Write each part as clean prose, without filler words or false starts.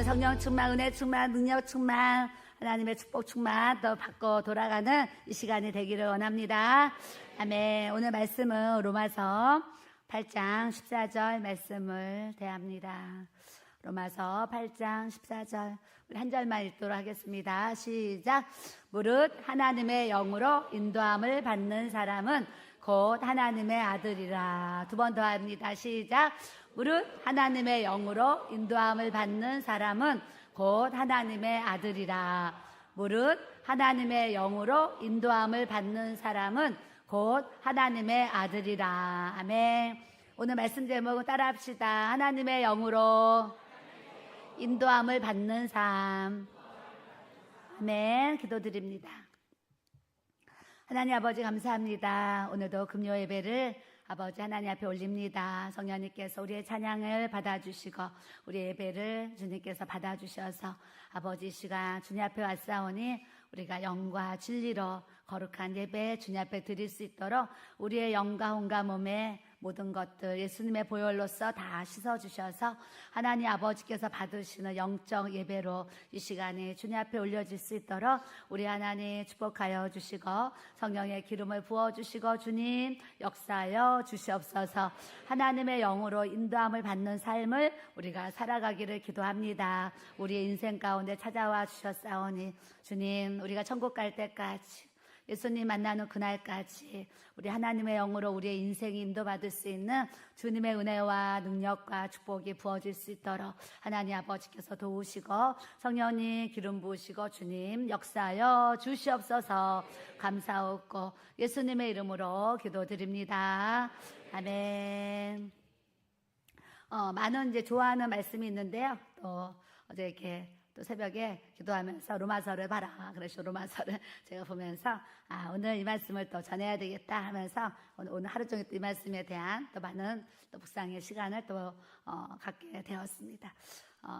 오늘 성령 충만, 은혜 충만, 능력 충만, 하나님의 축복 충만 또 받고 돌아가는 이 시간이 되기를 원합니다. 아멘. 오늘 말씀은 로마서 8장 14절 말씀을 대합니다. 로마서 8장 14절 우리 한 절만 읽도록 하겠습니다. 시작. 무릇 하나님의 영으로 인도함을 받는 사람은 곧 하나님의 아들이라. 두 번 더 합니다. 시작. 무릇 하나님의 영으로 인도함을 받는 사람은 곧 하나님의 아들이라. 무릇 하나님의 영으로 인도함을 받는 사람은 곧 하나님의 아들이라. 아멘. 오늘 말씀 제목은 따라합시다. 하나님의 영으로 인도함을 받는 삶. 아멘. 기도드립니다. 하나님 아버지 감사합니다. 오늘도 금요 예배를 아버지 하나님 앞에 올립니다. 성령님께서 우리의 찬양을 받아주시고 우리 예배를 주님께서 받아주셔서 아버지 이 시간 주님 앞에 왔사오니 우리가 영과 진리로 거룩한 예배 주님 앞에 드릴 수 있도록 우리의 영과 혼과 몸의 모든 것들 예수님의 보혈로서 다 씻어주셔서 하나님 아버지께서 받으시는 영적 예배로 이 시간에 주님 앞에 올려질 수 있도록 우리 하나님 축복하여 주시고 성령의 기름을 부어주시고 주님 역사하여 주시옵소서. 하나님의 영으로 인도함을 받는 삶을 우리가 살아가기를 기도합니다. 우리의 인생 가운데 찾아와 주셨사오니 주님 우리가 천국 갈 때까지 예수님 만나는 그날까지 우리 하나님의 영으로 우리의 인생이 인도받을 수 있는 주님의 은혜와 능력과 축복이 부어질 수 있도록 하나님 아버지께서 도우시고 성령님 기름 부으시고 주님 역사하여 주시옵소서. 감사하고 예수님의 이름으로 기도드립니다. 아멘. 많은 이제 좋아하는 말씀이 있는데요. 또 어제 이렇게 또 새벽에 기도하면서 로마서를 봐라. 그래서 로마서를 제가 보면서 오늘 이 말씀을 또 전해야 되겠다 하면서 오늘 하루 종일 또 이 말씀에 대한 또 많은 또 묵상의 시간을 또 갖게 되었습니다.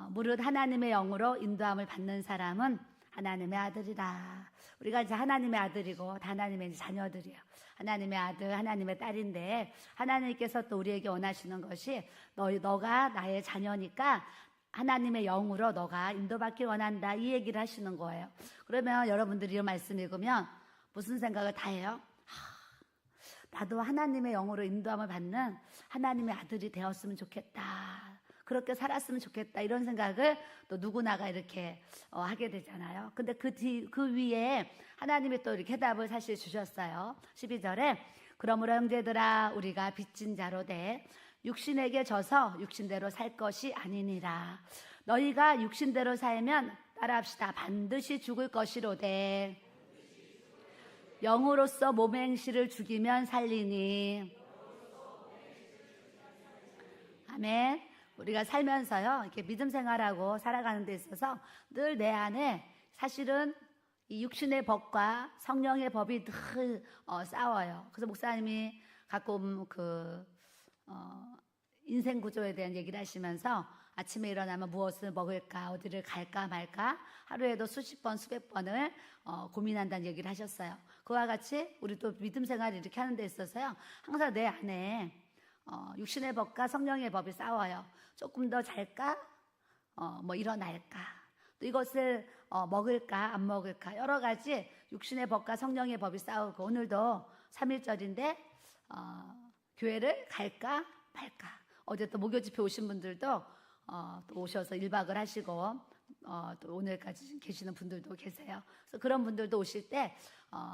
무릇 하나님의 영으로 인도함을 받는 사람은 하나님의 아들이라. 우리가 이제 하나님의 아들이고 다 하나님의 자녀들이에요. 하나님의 아들, 하나님의 딸인데 하나님께서 또 우리에게 원하시는 것이 너가 나의 자녀니까 하나님의 영으로 너가 인도받기 원한다 이 얘기를 하시는 거예요. 그러면 여러분들이 이 말씀 읽으면 무슨 생각을 다 해요? 나도 하나님의 영으로 인도함을 받는 하나님의 아들이 되었으면 좋겠다. 그렇게 살았으면 좋겠다. 이런 생각을 또 누구나가 이렇게 하게 되잖아요. 근데 그 위에 하나님이 또 이렇게 해답을 사실 주셨어요. 12절에 그러므로 형제들아 우리가 빚진 자로 돼 육신에게 져서 육신대로 살 것이 아니니라. 너희가 육신대로 살면 따라합시다. 반드시 죽을 것이로되 영으로서 몸의 행실을 죽이면 살리니. 아멘. 우리가 살면서요 이렇게 믿음 생활하고 살아가는 데 있어서 늘 내 안에 사실은 이 육신의 법과 성령의 법이 늘 싸워요. 그래서 목사님이 가끔 인생 구조에 대한 얘기를 하시면서 아침에 일어나면 무엇을 먹을까, 어디를 갈까 말까 하루에도 수십 번, 수백 번을 고민한다는 얘기를 하셨어요. 그와 같이 우리도 믿음 생활을 이렇게 하는 데 있어서요 항상 내 안에 육신의 법과 성령의 법이 싸워요. 조금 더 잘까, 일어날까, 또 이것을 먹을까 안 먹을까 여러 가지 육신의 법과 성령의 법이 싸우고 오늘도 3.1절인데 교회를 갈까 말까. 어제 또 목요 집회 오신 분들도 또 오셔서 1박을 하시고 또 오늘까지 계시는 분들도 계세요. 그래서 그런 분들도 오실 때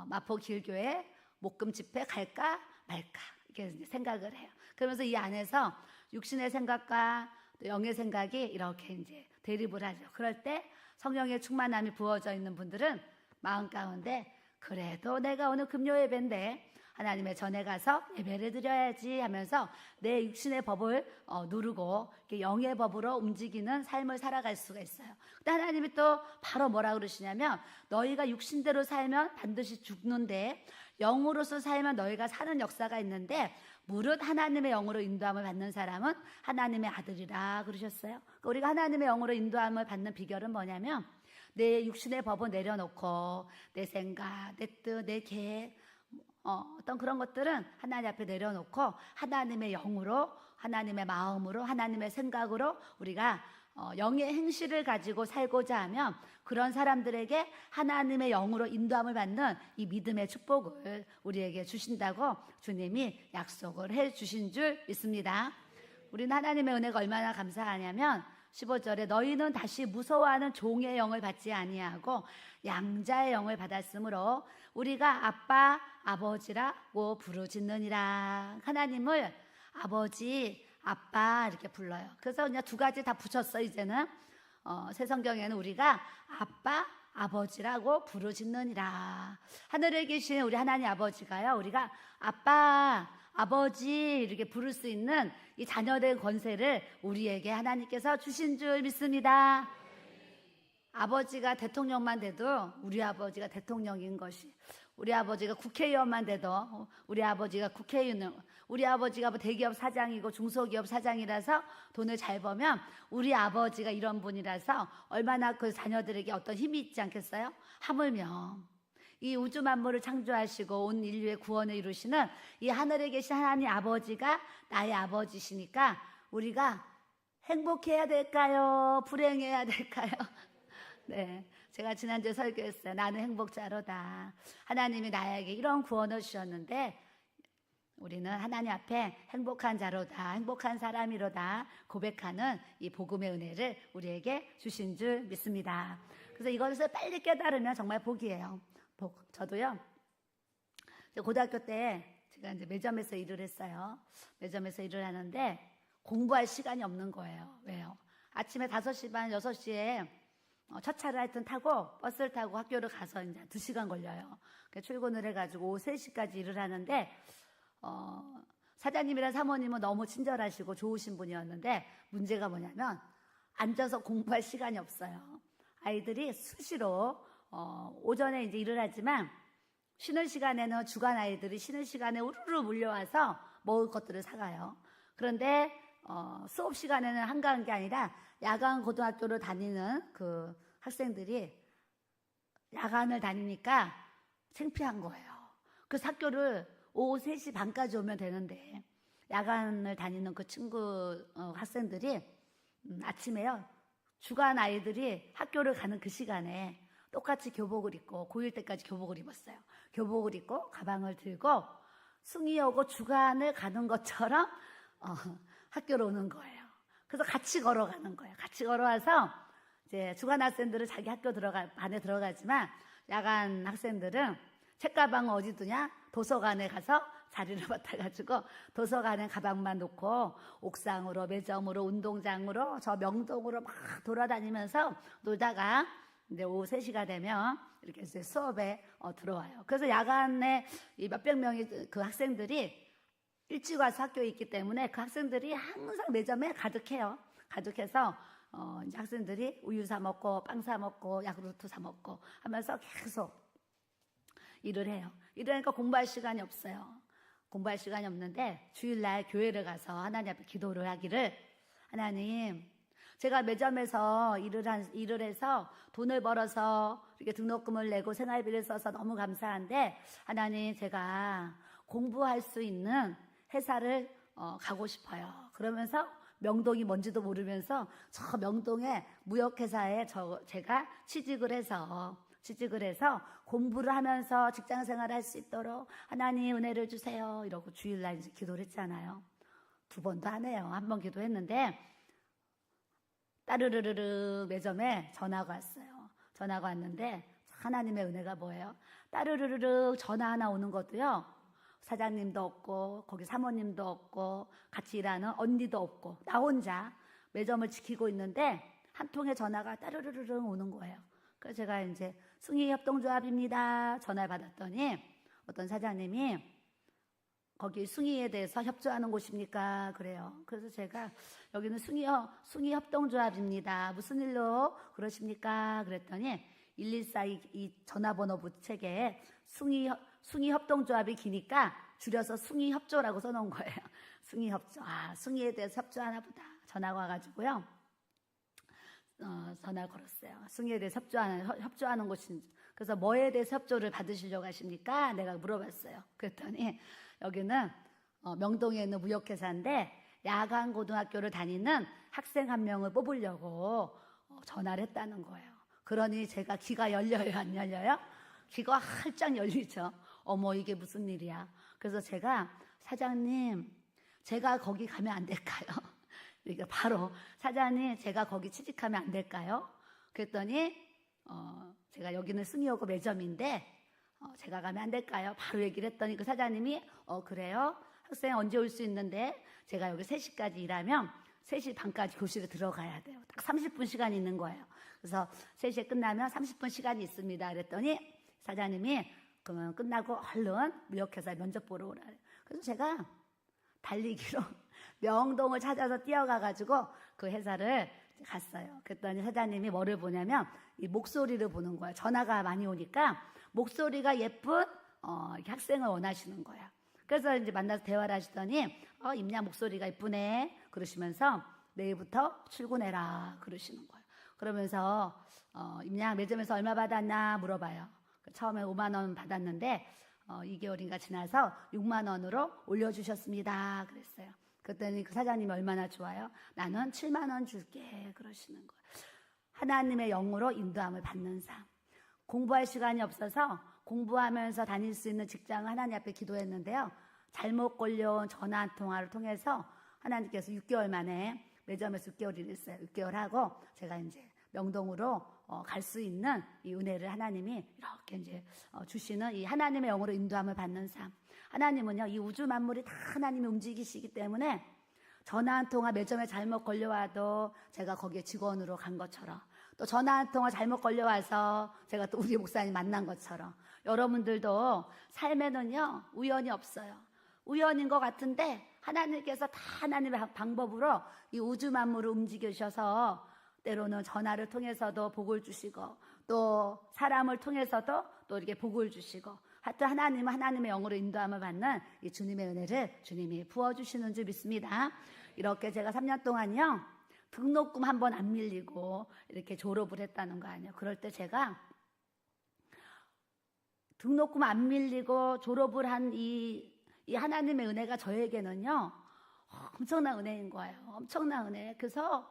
마포 길교회 목금 집회 갈까 말까 이렇게 이제 생각을 해요. 그러면서 이 안에서 육신의 생각과 또 영의 생각이 이렇게 이제 대립을 하죠. 그럴 때 성령의 충만함이 부어져 있는 분들은 마음 가운데 그래도 내가 오늘 금요 예배인데 하나님의 전에 가서 예배를 드려야지 하면서 내 육신의 법을 누르고 영의 법으로 움직이는 삶을 살아갈 수가 있어요. 근데 하나님이 또 바로 뭐라 그러시냐면 너희가 육신대로 살면 반드시 죽는데 영으로서 살면 너희가 사는 역사가 있는데 무릇 하나님의 영으로 인도함을 받는 사람은 하나님의 아들이라 그러셨어요. 그러니까 우리가 하나님의 영으로 인도함을 받는 비결은 뭐냐면 내 육신의 법을 내려놓고 내 생각, 내 뜻, 내 계획 어떤 그런 것들은 하나님 앞에 내려놓고 하나님의 영으로 하나님의 마음으로 하나님의 생각으로 우리가 영의 행실을 가지고 살고자 하면 그런 사람들에게 하나님의 영으로 인도함을 받는 이 믿음의 축복을 우리에게 주신다고 주님이 약속을 해 주신 줄 믿습니다. 우리는 하나님의 은혜가 얼마나 감사하냐면 15절에 너희는 다시 무서워하는 종의 영을 받지 아니하고 양자의 영을 받았으므로 우리가 아빠 아버지라고 부르짖느니라. 하나님을 아버지 아빠 이렇게 불러요. 그래서 그냥 두 가지 다 붙였어. 이제는 새 성경에는 우리가 아빠 아버지라고 부르짖느니라. 하늘에 계신 우리 하나님 아버지가요, 우리가 아빠 아버지 이렇게 부를 수 있는 이 자녀된 권세를 우리에게 하나님께서 주신 줄 믿습니다. 아버지가 대통령만 돼도 우리 아버지가 대통령인 것이, 우리 아버지가 국회의원만 돼도 우리 아버지가 국회의원, 우리 아버지가 뭐 대기업 사장이고 중소기업 사장이라서 돈을 잘 벌면 우리 아버지가 이런 분이라서 얼마나 그 자녀들에게 어떤 힘이 있지 않겠어요? 하물며 이 우주 만물을 창조하시고 온 인류의 구원을 이루시는 이 하늘에 계신 하나님 아버지가 나의 아버지시니까 우리가 행복해야 될까요? 불행해야 될까요? 네, 제가 지난주에 설교했어요. 나는 행복자로다. 하나님이 나에게 이런 구원을 주셨는데 우리는 하나님 앞에 행복한 자로다, 행복한 사람이로다 고백하는 이 복음의 은혜를 우리에게 주신 줄 믿습니다. 그래서 이것을 빨리 깨달으면 정말 복이에요. 저도요, 고등학교 때 제가 이제 매점에서 일을 했어요. 매점에서 일을 하는데 공부할 시간이 없는 거예요. 왜요? 아침에 5시 반, 6시에 첫 차를 하여튼 타고 버스를 타고 학교를 가서 이제 2시간 걸려요. 출근을 해가지고 오후 3시까지 일을 하는데, 사장님이랑 사모님은 너무 친절하시고 좋으신 분이었는데 문제가 뭐냐면 앉아서 공부할 시간이 없어요. 아이들이 수시로 오전에 이제 일을 하지만 쉬는 시간에는 주간 아이들이 쉬는 시간에 우르르 몰려와서 먹을 것들을 사가요. 그런데 수업 시간에는 한가한 게 아니라 야간 고등학교를 다니는 그 학생들이 야간을 다니니까 창피한 거예요. 그래서 학교를 오후 3시 반까지 오면 되는데 야간을 다니는 그 친구 학생들이 아침에요, 주간 아이들이 학교를 가는 그 시간에 똑같이 교복을 입고 고1 때까지 교복을 입었어요. 교복을 입고 가방을 들고 숭이 오고 주간을 가는 것처럼 학교로 오는 거예요. 그래서 같이 걸어가는 거예요. 같이 걸어와서 이제 주간 학생들은 자기 학교 반에 들어가지만 야간 학생들은 책가방을 어디 두냐? 도서관에 가서 자리를 맡아가지고 도서관에 가방만 놓고 옥상으로, 매점으로, 운동장으로, 저 명동으로 막 돌아다니면서 놀다가 이제 오후 3시가 되면 이렇게 이제 수업에 들어와요. 그래서 야간에 이 몇백 명의 그 학생들이 일찍 와서 학교에 있기 때문에 그 학생들이 항상 매점에 가득해요. 가득해서 이제 학생들이 우유 사 먹고 빵 사 먹고 야구르트 사 먹고 하면서 계속 일을 해요. 이러니까 공부할 시간이 없어요. 공부할 시간이 없는데 주일날 교회를 가서 하나님 앞에 기도를 하기를, 하나님, 제가 매점에서 일을 해서 돈을 벌어서 이렇게 등록금을 내고 생활비를 써서 너무 감사한데, 하나님, 제가 공부할 수 있는 회사를 가고 싶어요. 그러면서 명동이 뭔지도 모르면서 저 명동의 무역회사에 제가 취직을 해서 공부를 하면서 직장생활을 할 수 있도록 하나님 은혜를 주세요. 이러고 주일날 이제 기도를 했잖아요. 2번도 하네요. 1번 기도했는데 따르르르르 매점에 전화가 왔어요. 전화가 왔는데 하나님의 은혜가 뭐예요? 따르르르르 전화 하나 오는 것도요, 사장님도 없고 거기 사모님도 없고 같이 일하는 언니도 없고 나 혼자 매점을 지키고 있는데 한 통의 전화가 따르르르르 오는 거예요. 그래서 제가 이제 숭이협동조합입니다 전화를 받았더니 어떤 사장님이 거기 숭이에 대해서 협조하는 곳입니까? 그래요. 그래서 제가 여기는 숭이협동조합입니다. 무슨 일로 그러십니까? 그랬더니 114 이 전화번호 책에 숭이협동조합이 기니까 줄여서 숭이협조라고 써놓은 거예요. 숭이협조. 숭이에 대해서 협조하나 보다. 전화가 와가지고요. 전화를 걸었어요. 숭이에 대해서 협조하는 곳인지. 그래서 뭐에 대해서 협조를 받으시려고 하십니까? 내가 물어봤어요. 그랬더니 여기는 명동에 있는 무역회사인데 야간 고등학교를 다니는 학생 한 명을 뽑으려고 전화를 했다는 거예요. 그러니 제가 귀가 열려요, 안 열려요? 귀가 활짝 열리죠. 어머, 이게 무슨 일이야. 그래서 제가 사장님, 제가 거기 가면 안 될까요? 그러니까 바로 사장님, 제가 거기 취직하면 안 될까요? 그랬더니 제가 여기는 스미오고 매점인데 제가 가면 안 될까요? 바로 얘기를 했더니 그 사장님이 그래요? 학생 언제 올 수 있는데 제가 여기 3시까지 일하면 3시 반까지 교실에 들어가야 돼요. 딱 30분 시간이 있는 거예요. 그래서 3시에 끝나면 30분 시간이 있습니다. 그랬더니 사장님이 그러면 끝나고 얼른 무역회사 면접 보러 오라. 그래서 제가 달리기로 명동을 찾아서 뛰어가가지고 그 회사를 갔어요. 그랬더니 사장님이 뭐를 보냐면 이 목소리를 보는 거예요. 전화가 많이 오니까 목소리가 예쁜 학생을 원하시는 거예요. 그래서 이제 만나서 대화를 하시더니 임야 목소리가 예쁘네 그러시면서 내일부터 출근해라 그러시는 거예요. 그러면서 임야 매점에서 얼마 받았나 물어봐요. 처음에 5만 원 받았는데 2개월인가 지나서 6만 원으로 올려주셨습니다 그랬어요. 그랬더니 그 사장님이 얼마나 좋아요. 나는 7만 원 줄게 그러시는 거예요. 하나님의 영으로 인도함을 받는 삶. 공부할 시간이 없어서 공부하면서 다닐 수 있는 직장을 하나님 앞에 기도했는데요. 잘못 걸려온 전화 한 통화를 통해서 하나님께서 6개월 만에 매점에서 6개월 일했어요. 6개월 하고 제가 이제 명동으로 갈 수 있는 이 은혜를 하나님이 이렇게 이제 주시는 이 하나님의 영으로 인도함을 받는 삶. 하나님은요, 이 우주 만물이 다 하나님이 움직이시기 때문에 전화 한 통화 매점에 잘못 걸려와도 제가 거기에 직원으로 간 것처럼 또 전화 한 통화 잘못 걸려와서 제가 또 우리 목사님 만난 것처럼 여러분들도 삶에는요, 우연이 없어요. 우연인 것 같은데 하나님께서 다 하나님의 방법으로 이 우주 만물을 움직이셔서 때로는 전화를 통해서도 복을 주시고 또 사람을 통해서도 또 이렇게 복을 주시고 하여튼 하나님은 하나님의 영으로 인도함을 받는 이 주님의 은혜를 주님이 부어주시는 줄 믿습니다. 이렇게 제가 3년 동안요 등록금 한 번 안 밀리고 이렇게 졸업을 했다는 거 아니에요. 그럴 때 제가 등록금 안 밀리고 졸업을 한 이 하나님의 은혜가 저에게는요 엄청난 은혜인 거예요. 엄청난 은혜. 그래서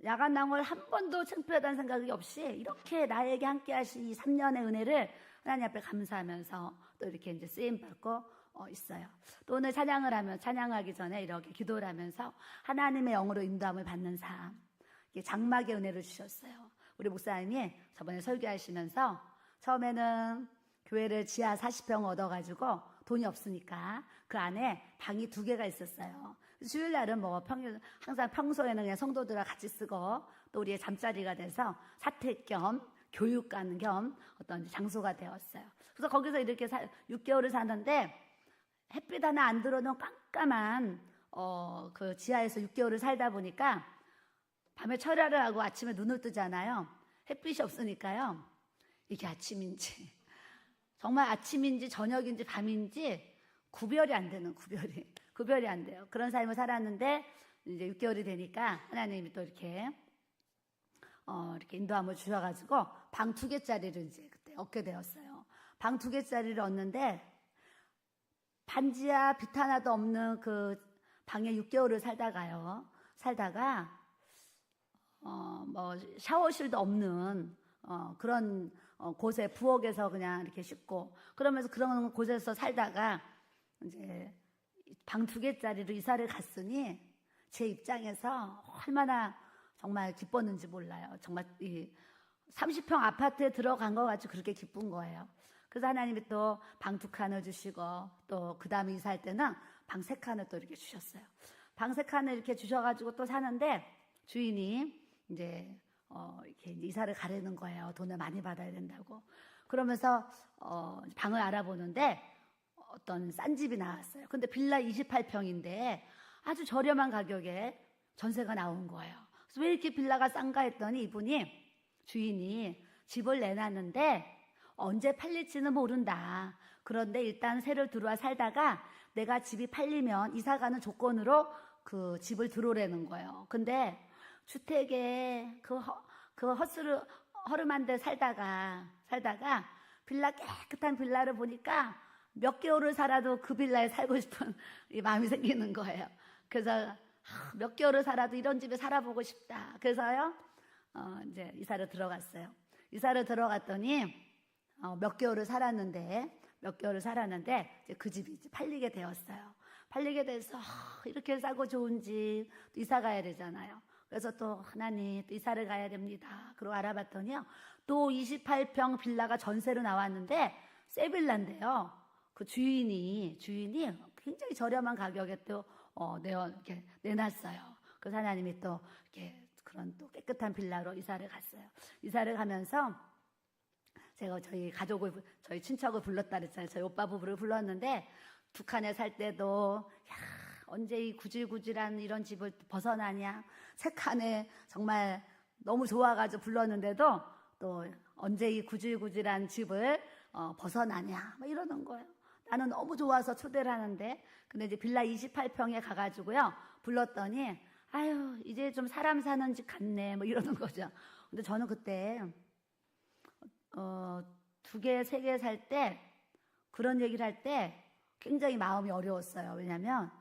야간 낭월 한 번도 창피하다는 생각이 없이 이렇게 나에게 함께 하신 이 3년의 은혜를 하나님 앞에 감사하면서 또 이렇게 이제 쓰임 받고 있어요. 또 오늘 찬양하기 전에 이렇게 기도를 하면서 하나님의 영으로 인도함을 받는 삶, 이게 장막의 은혜를 주셨어요. 우리 목사님이 저번에 설교하시면서 처음에는 교회를 지하 40평 얻어가지고 돈이 없으니까 그 안에 방이 2개가 있었어요. 주일날은 뭐 항상 평소에는 그냥 성도들과 같이 쓰고 또 우리의 잠자리가 돼서 사택 겸 교육관 겸 어떤 장소가 되었어요. 그래서 거기서 이렇게 6개월을 사는데 햇빛 하나 안 들어오는 깜깜한 그 지하에서 6개월을 살다 보니까 밤에 철야를 하고 아침에 눈을 뜨잖아요. 햇빛이 없으니까요. 이게 아침인지 정말 아침인지 저녁인지 밤인지 구별이 안 되는 구별이 안 돼요. 그런 삶을 살았는데 이제 6개월이 되니까 하나님이 또 이렇게 인도함을 주셔가지고 방 2개짜리를 이제 그때 얻게 되었어요. 방 2개짜리를 얻는데 반지하 빛 하나도 없는 그 방에 6개월을 살다가 뭐 샤워실도 없는 그런 곳에 부엌에서 그냥 이렇게 씻고 그러면서 그런 곳에서 살다가 이제 방 2개짜리로 이사를 갔으니 제 입장에서 얼마나 정말 기뻤는지 몰라요. 정말 이 30평 아파트에 들어간 것 같이 그렇게 기쁜 거예요. 그래서 하나님이 또 방 2칸을 주시고 또 그 다음에 이사할 때는 방 3칸을 또 이렇게 주셨어요. 방 3칸을 이렇게 주셔가지고 또 사는데 주인이 이제 이렇게 이사를 가려는 거예요. 돈을 많이 받아야 된다고. 그러면서 방을 알아보는데 어떤 싼 집이 나왔어요. 근데 빌라 28평인데 아주 저렴한 가격에 전세가 나온 거예요. 그래서 왜 이렇게 빌라가 싼가 했더니 이분이 주인이 집을 내놨는데 언제 팔릴지는 모른다. 그런데 일단 새로 들어와 살다가 내가 집이 팔리면 이사가는 조건으로 그 집을 들어오라는 거예요. 근데 주택에 그 허름한 데 살다가 빌라 깨끗한 빌라를 보니까 몇 개월을 살아도 그 빌라에 살고 싶은 이 마음이 생기는 거예요. 그래서 몇 개월을 살아도 이런 집에 살아보고 싶다. 그래서요, 이제 이사를 들어갔어요. 이사를 들어갔더니 몇 개월을 살았는데 이제 그 집이 이제 팔리게 되었어요. 팔리게 돼서 이렇게 싸고 좋은 집 또 이사 가야 되잖아요. 그래서 또 하나님 또 이사를 가야 됩니다. 그리고 알아봤더니요, 또 28평 빌라가 전세로 나왔는데 새 빌라인데요. 그 주인이 굉장히 저렴한 가격에 또 이렇게 내놨어요. 그래서 하나님이 또 이렇게 그런 또 깨끗한 빌라로 이사를 갔어요. 이사를 가면서 제가 저희 친척을 불렀다 그랬잖아요. 저희 오빠 부부를 불렀는데, 두 칸에 살 때도 언제 이 구질구질한 이런 집을 벗어나냐, 세 칸에 정말 너무 좋아가지고 불렀는데도 또 언제 이 구질구질한 집을 벗어나냐 막 이러는 거예요. 나는 너무 좋아서 초대를 하는데, 근데 이제 빌라 28평에 가가지고요 불렀더니, 아유 이제 좀 사람 사는 집 같네 뭐 이러는 거죠. 근데 저는 그때 2개, 3개 살 때 그런 얘기를 할 때 굉장히 마음이 어려웠어요. 왜냐하면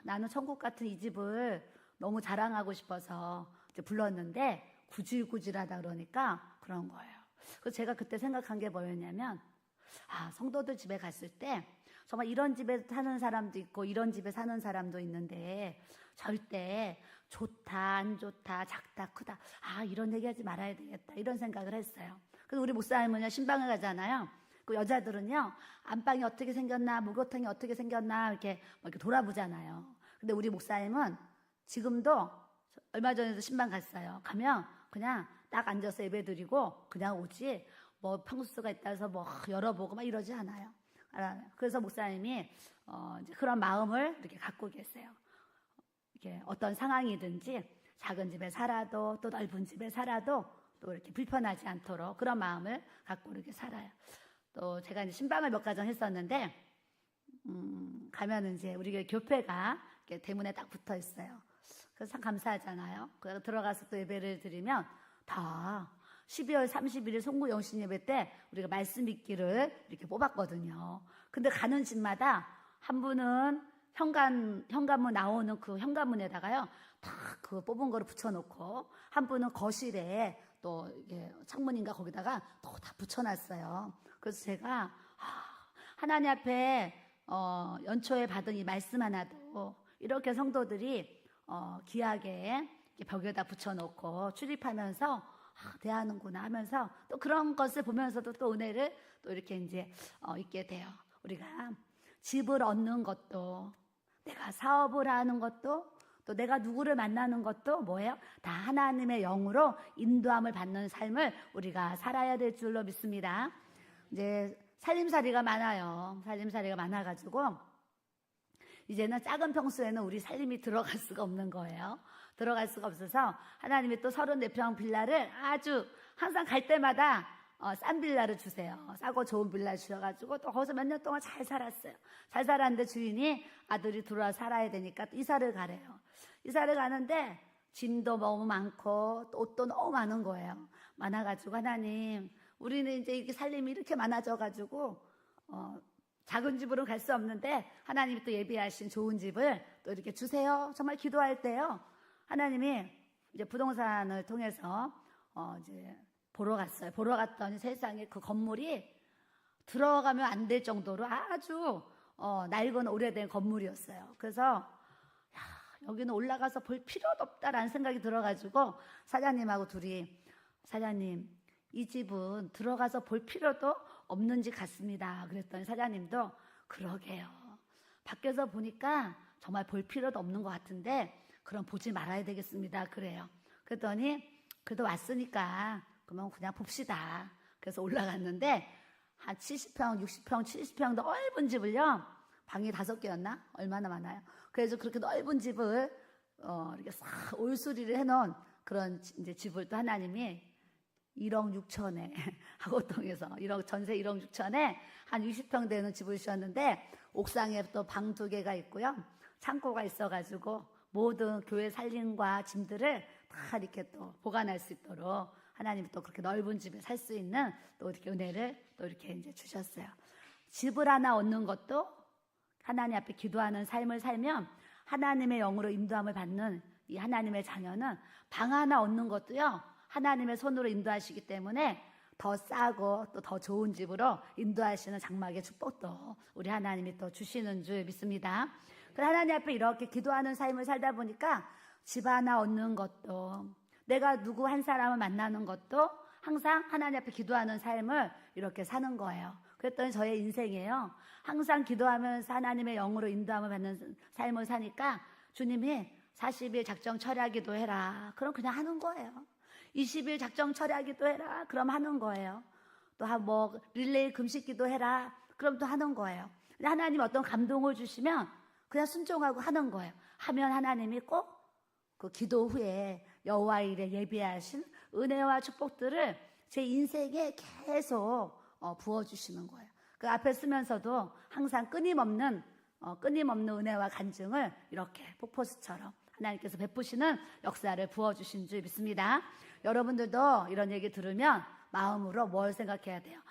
나는 천국 같은 이 집을 너무 자랑하고 싶어서 이제 불렀는데 구질구질하다 그러니까 그런 거예요. 그래서 제가 그때 생각한 게 뭐였냐면, 성도들 집에 갔을 때 정말 이런 집에 사는 사람도 있고 이런 집에 사는 사람도 있는데 절대 좋다 안 좋다 작다 크다 이런 얘기하지 말아야 되겠다 이런 생각을 했어요. 그래서 우리 목사님은요 신방을 가잖아요. 그 여자들은요 안방이 어떻게 생겼나 목욕탕이 어떻게 생겼나 이렇게 돌아보잖아요. 근데 우리 목사님은 지금도 얼마 전에도 신방 갔어요. 가면 그냥 딱 앉아서 예배드리고 그냥 오지 뭐 평수가 있다 해서 뭐 열어보고 막 이러지 않아요. 그래서 목사님이 이제 그런 마음을 이렇게 갖고 계세요. 이렇게 어떤 상황이든지 작은 집에 살아도 또 넓은 집에 살아도 또 이렇게 불편하지 않도록 그런 마음을 갖고 이렇게 살아요. 또 제가 이제 신방을 몇 가정 했었는데 가면은 이제 우리 교회가 이렇게 대문에 딱 붙어 있어요. 그래서 참 감사하잖아요. 그래서 들어가서 또 예배를 드리면 다 12월 31일 송구 영신 예배 때 우리가 말씀 읽기를 이렇게 뽑았거든요. 근데 가는 집마다 한 분은 현관문 나오는 그 현관문에다가요 다 그 뽑은 거를 붙여놓고, 한 분은 거실에 또 이게 창문인가 거기다가 또 다 붙여놨어요. 그래서 제가 하나님 앞에 연초에 받은 이 말씀 하나도 이렇게 성도들이 귀하게 벽에다 붙여놓고 출입하면서 대하는구나 하면서 또 그런 것을 보면서도 또 은혜를 또 이렇게 이제 있게 돼요. 우리가 집을 얻는 것도, 내가 사업을 하는 것도, 또 내가 누구를 만나는 것도 뭐예요? 다 하나님의 영으로 인도함을 받는 삶을 우리가 살아야 될 줄로 믿습니다. 이제 살림살이가 많아요. 살림살이가 많아가지고 이제는 작은 평수에는 우리 살림이 들어갈 수가 없는 거예요. 들어갈 수가 없어서 하나님이 또 34평 빌라를 아주 항상 갈 때마다 싼 빌라를 주세요. 싸고 좋은 빌라 주셔가지고 또 거기서 몇 년 동안 잘 살았어요. 잘 살았는데 주인이 아들이 들어와 살아야 되니까 또 이사를 가래요. 이사를 가는데 짐도 너무 많고 또 옷도 너무 많은 거예요. 많아가지고 하나님, 우리는 이제 이렇게 살림이 이렇게 많아져가지고 작은 집으로 갈 수 없는데 하나님이 또 예비하신 좋은 집을 또 이렇게 주세요. 정말 기도할 때요, 하나님이 이제 부동산을 통해서 이제 보러 갔어요. 보러 갔더니 세상에 그 건물이 들어가면 안 될 정도로 아주 낡은 오래된 건물이었어요. 그래서 여기는 올라가서 볼 필요도 없다라는 생각이 들어가지고 사장님하고 둘이, 사장님 이 집은 들어가서 볼 필요도 없는 집 같습니다. 그랬더니 사장님도 그러게요, 밖에서 보니까 정말 볼 필요도 없는 것 같은데 그럼 보지 말아야 되겠습니다. 그래요. 그랬더니 그래도 왔으니까 그러면 그냥 봅시다. 그래서 올라갔는데 한 70평, 60평, 70평 넓은 집을요, 방이 5개였나? 얼마나 많아요. 그래서 그렇게 넓은 집을 이렇게 싹 올수리를 해놓은 그런 이제 집을 또 하나님이 1억 6천에 하고동에서 전세 1억 6천에 한 60평 되는 집을 주셨는데 옥상에 또 방 2개가 있고요, 창고가 있어가지고 모든 교회 살림과 짐들을 다 이렇게 또 보관할 수 있도록 하나님이 또 그렇게 넓은 집에 살 수 있는 또 이렇게 은혜를 또 이렇게 이제 주셨어요. 집을 하나 얻는 것도 하나님 앞에 기도하는 삶을 살면 하나님의 영으로 인도함을 받는 이 하나님의 자녀는 방 하나 얻는 것도요, 하나님의 손으로 인도하시기 때문에 더 싸고 또 더 좋은 집으로 인도하시는 장막의 축복도 우리 하나님이 또 주시는 줄 믿습니다. 하나님 앞에 이렇게 기도하는 삶을 살다 보니까 집 하나 얻는 것도, 내가 누구 한 사람을 만나는 것도 항상 하나님 앞에 기도하는 삶을 이렇게 사는 거예요. 그랬더니 저의 인생이에요. 항상 기도하면서 하나님의 영으로 인도함을 받는 삶을 사니까 주님이 40일 작정 철야기도 해라. 그럼 그냥 하는 거예요. 20일 작정 철야기도 해라. 그럼 하는 거예요. 또 뭐 릴레이 금식기도 해라. 그럼 또 하는 거예요. 하나님 어떤 감동을 주시면 그냥 순종하고 하는 거예요. 하면 하나님이 꼭 그 기도 후에 여호와 일에 예비하신 은혜와 축복들을 제 인생에 계속 부어주시는 거예요. 그 앞에 쓰면서도 항상 끊임없는 은혜와 간증을 이렇게 폭포수처럼 하나님께서 베푸시는 역사를 부어주신 줄 믿습니다. 여러분들도 이런 얘기 들으면 마음으로 뭘 생각해야 돼요?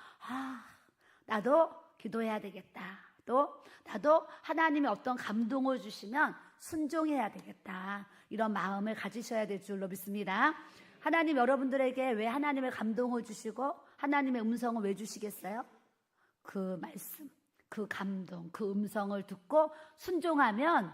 나도 기도해야 되겠다. 또 나도 하나님이 어떤 감동을 주시면 순종해야 되겠다. 이런 마음을 가지셔야 될 줄로 믿습니다. 하나님 여러분들에게 왜 하나님의 감동을 주시고 하나님의 음성을 왜 주시겠어요? 그 말씀, 그 감동, 그 음성을 듣고 순종하면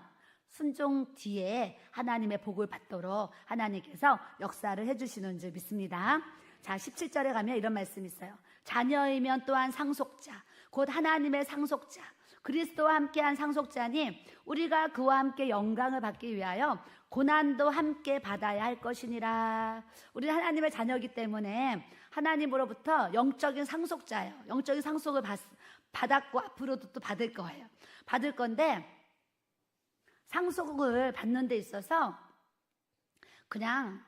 순종 뒤에 하나님의 복을 받도록 하나님께서 역사를 해주시는 줄 믿습니다. 자, 17절에 가면 이런 말씀이 있어요. 자녀이면 또한 상속자, 곧 하나님의 상속자, 그리스도와 함께한 상속자니 우리가 그와 함께 영광을 받기 위하여 고난도 함께 받아야 할 것이니라. 우리는 하나님의 자녀이기 때문에 하나님으로부터 영적인 상속자예요. 영적인 상속을 받았고 앞으로도 또 받을 거예요. 받을 건데 상속을 받는 데 있어서 그냥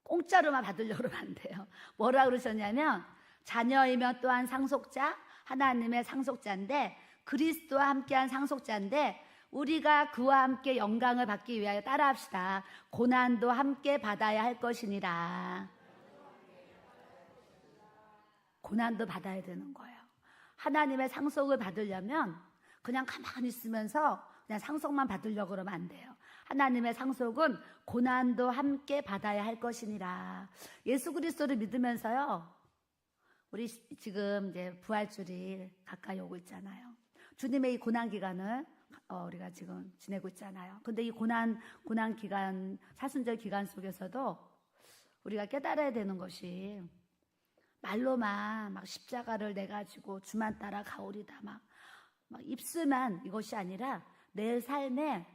공짜로만 받으려고 하면 안 돼요. 뭐라 그러셨냐면 자녀이면 또한 상속자, 하나님의 상속자인데 그리스도와 함께한 상속자인데 우리가 그와 함께 영광을 받기 위하여 따라합시다. 고난도 함께 받아야 할 것이니라. 고난도 받아야 되는 거예요. 하나님의 상속을 받으려면 그냥 가만히 있으면서 그냥 상속만 받으려고 그러면 안 돼요. 하나님의 상속은 고난도 함께 받아야 할 것이니라. 예수 그리스도를 믿으면서요, 우리 지금 이제 부활주일 가까이 오고 있잖아요. 주님의 이 고난 기간을 우리가 지금 지내고 있잖아요. 근데 이 고난 기간, 사순절 기간 속에서도 우리가 깨달아야 되는 것이 말로만 막 십자가를 내가지고 주만 따라 가오리다 막 입술만 이것이 아니라 내 삶에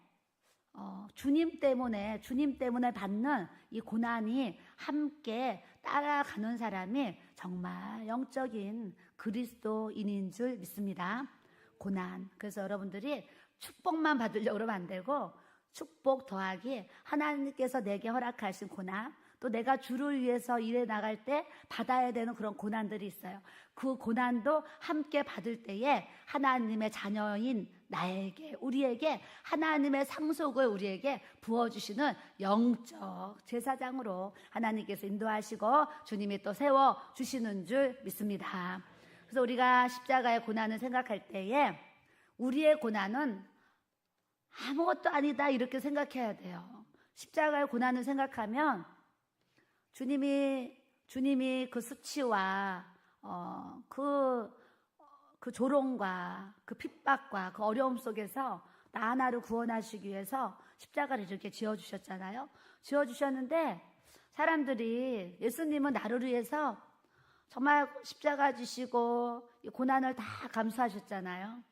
주님 때문에 받는 이 고난이 함께 따라가는 사람이 정말 영적인 그리스도인인 줄 믿습니다. 고난. 그래서 여러분들이 축복만 받으려고 그러면 안 되고 축복 더하기 하나님께서 내게 허락하신 고난, 또 내가 주를 위해서 일해 나갈 때 받아야 되는 그런 고난들이 있어요. 그 고난도 함께 받을 때에 하나님의 자녀인 나에게, 우리에게 하나님의 상속을 우리에게 부어주시는 영적 제사장으로 하나님께서 인도하시고 주님이 또 세워주시는 줄 믿습니다. 그래서 우리가 십자가의 고난을 생각할 때에 우리의 고난은 아무것도 아니다 이렇게 생각해야 돼요. 십자가의 고난을 생각하면 주님이 그 수치와 그 조롱과 그 핍박과 그 어려움 속에서 나 하나를 구원하시기 위해서 십자가를 이렇게 지어주셨잖아요. 지어주셨는데 사람들이 예수님은 나를 위해서 정말 십자가 지시고 고난을 다 감수하셨잖아요.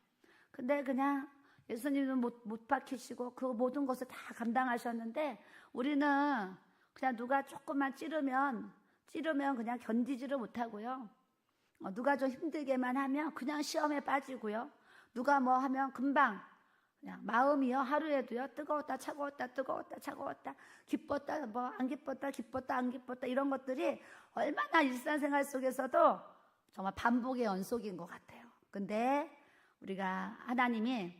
근데 그냥 예수님은 못 박히시고 그 모든 것을 다 감당하셨는데 우리는 그냥 누가 조금만 찌르면 그냥 견디지를 못하고요. 누가 좀 힘들게만 하면 그냥 시험에 빠지고요. 누가 뭐 하면 금방 그냥 마음이요 하루에도요 뜨거웠다 차가웠다 기뻤다 뭐 안 기뻤다 기뻤다 안 기뻤다 이런 것들이 얼마나 일상생활 속에서도 정말 반복의 연속인 것 같아요. 근데 우리가 하나님이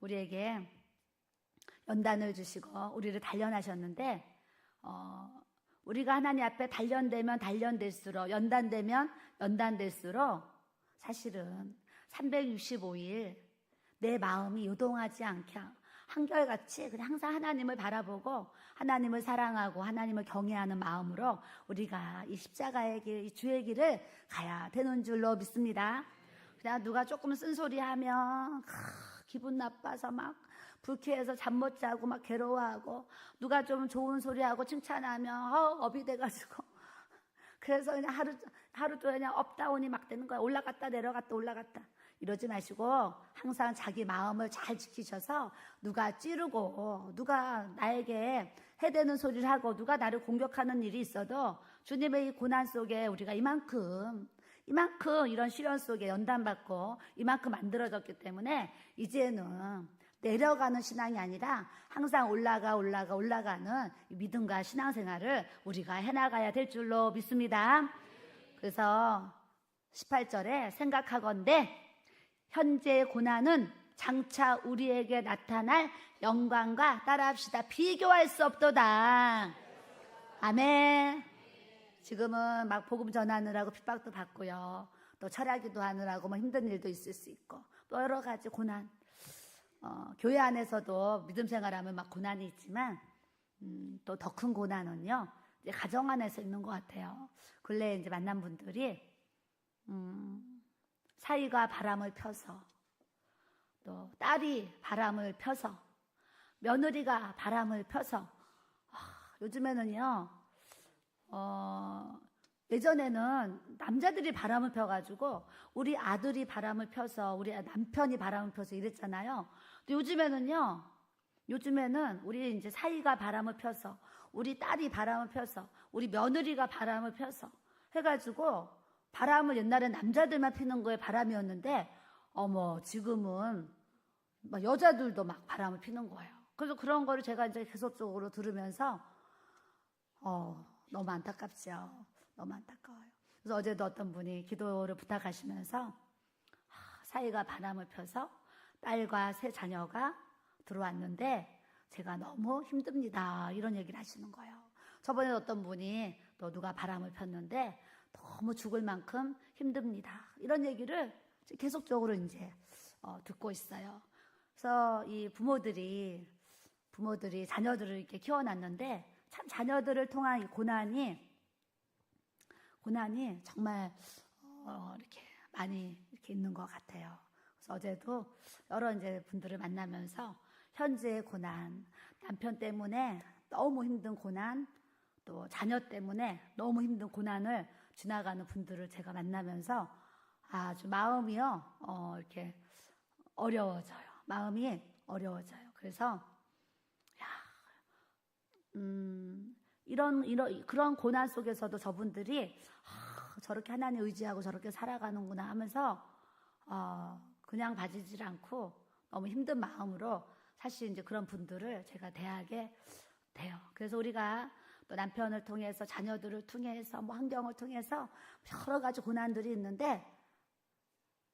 우리에게 연단을 주시고 우리를 단련하셨는데 우리가 하나님 앞에 단련될수록 연단될수록 사실은 365일 내 마음이 요동하지 않게 한결같이 그냥 항상 하나님을 바라보고 하나님을 사랑하고 하나님을 경외하는 마음으로 우리가 이 십자가의 길, 이 주의 길을 가야 되는 줄로 믿습니다. 그냥 누가 조금 쓴소리하면 기분 나빠서 막 불쾌해서 잠 못 자고 막 괴로워하고, 누가 좀 좋은 소리하고 칭찬하면 업이 돼가지고 그래서 그냥 하루 종일 그냥 업다운이 막 되는 거야. 올라갔다 내려갔다 올라갔다. 이러지 마시고 항상 자기 마음을 잘 지키셔서, 누가 찌르고 누가 나에게 해대는 소리를 하고 누가 나를 공격하는 일이 있어도 주님의 이 고난 속에 우리가 이만큼 이런 시련 속에 연단받고 이만큼 만들어졌기 때문에 이제는 내려가는 신앙이 아니라 항상 올라가는 믿음과 신앙생활을 우리가 해나가야 될 줄로 믿습니다. 그래서 18절에 생각하건대 현재의 고난은 장차 우리에게 나타날 영광과, 따라합시다, 비교할 수 없도다. 아멘. 지금은 막 복음 전하느라고 핍박도 받고요, 또 철야기도 하느라고 뭐 힘든 일도 있을 수 있고, 또 여러 가지 고난, 교회 안에서도 믿음 생활하면 막 고난이 있지만 또 더 큰 고난은요 이제 가정 안에서 있는 것 같아요. 근래에 이제 만난 분들이 사위가 바람을 펴서, 또 딸이 바람을 펴서, 며느리가 바람을 펴서, 요즘에는요 예전에는 남자들이 바람을 펴가지고 우리 아들이 바람을 펴서 우리 남편이 바람을 펴서 이랬잖아요. 근데 요즘에는 우리 이제 사위가 바람을 펴서, 우리 딸이 바람을 펴서, 우리 며느리가 바람을 펴서 해가지고, 바람을 옛날에 남자들만 피는 거에 바람이었는데 지금은 막 여자들도 막 바람을 피는 거예요. 그래서 그런 거를 제가 이제 계속적으로 들으면서 너무 안타깝죠. 너무 안타까워요. 그래서 어제도 어떤 분이 기도를 부탁하시면서 사위가 바람을 펴서 딸과 세 자녀가 들어왔는데 제가 너무 힘듭니다, 이런 얘기를 하시는 거예요. 저번에 어떤 분이 또 누가 바람을 폈는데 너무 죽을 만큼 힘듭니다, 이런 얘기를 계속적으로 이제 듣고 있어요. 그래서 이 부모들이 자녀들을 이렇게 키워놨는데 참 자녀들을 통한 이 고난이 정말 이렇게 많이 이렇게 있는 것 같아요. 그래서 어제도 여러 이제 분들을 만나면서 현재의 고난, 남편 때문에 너무 힘든 고난, 또 자녀 때문에 너무 힘든 고난을 지나가는 분들을 제가 만나면서 아주 마음이요 이렇게 어려워져요. 마음이 어려워져요. 그래서 그런 고난 속에서도 저분들이 저렇게 하나님 의지하고 저렇게 살아가는구나 하면서 그냥 봐주질 않고 너무 힘든 마음으로 사실 이제 그런 분들을 제가 대하게 돼요. 그래서 우리가 또 남편을 통해서, 자녀들을 통해서, 뭐 환경을 통해서 여러 가지 고난들이 있는데,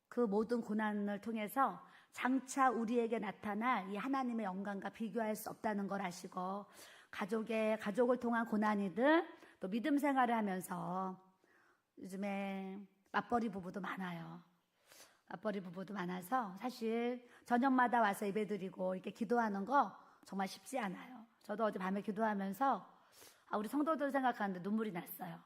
그 모든 고난을 통해서 장차 우리에게 나타날 이 하나님의 영광과 비교할 수 없다는 걸 아시고, 가족을 통한 고난이든 또 믿음 생활을 하면서, 요즘에 맞벌이 부부도 많아요. 맞벌이 부부도 많아서 사실 저녁마다 와서 예배드리고 이렇게 기도하는 거 정말 쉽지 않아요. 저도 어제 밤에 기도하면서 우리 성도들 생각하는데 눈물이 났어요.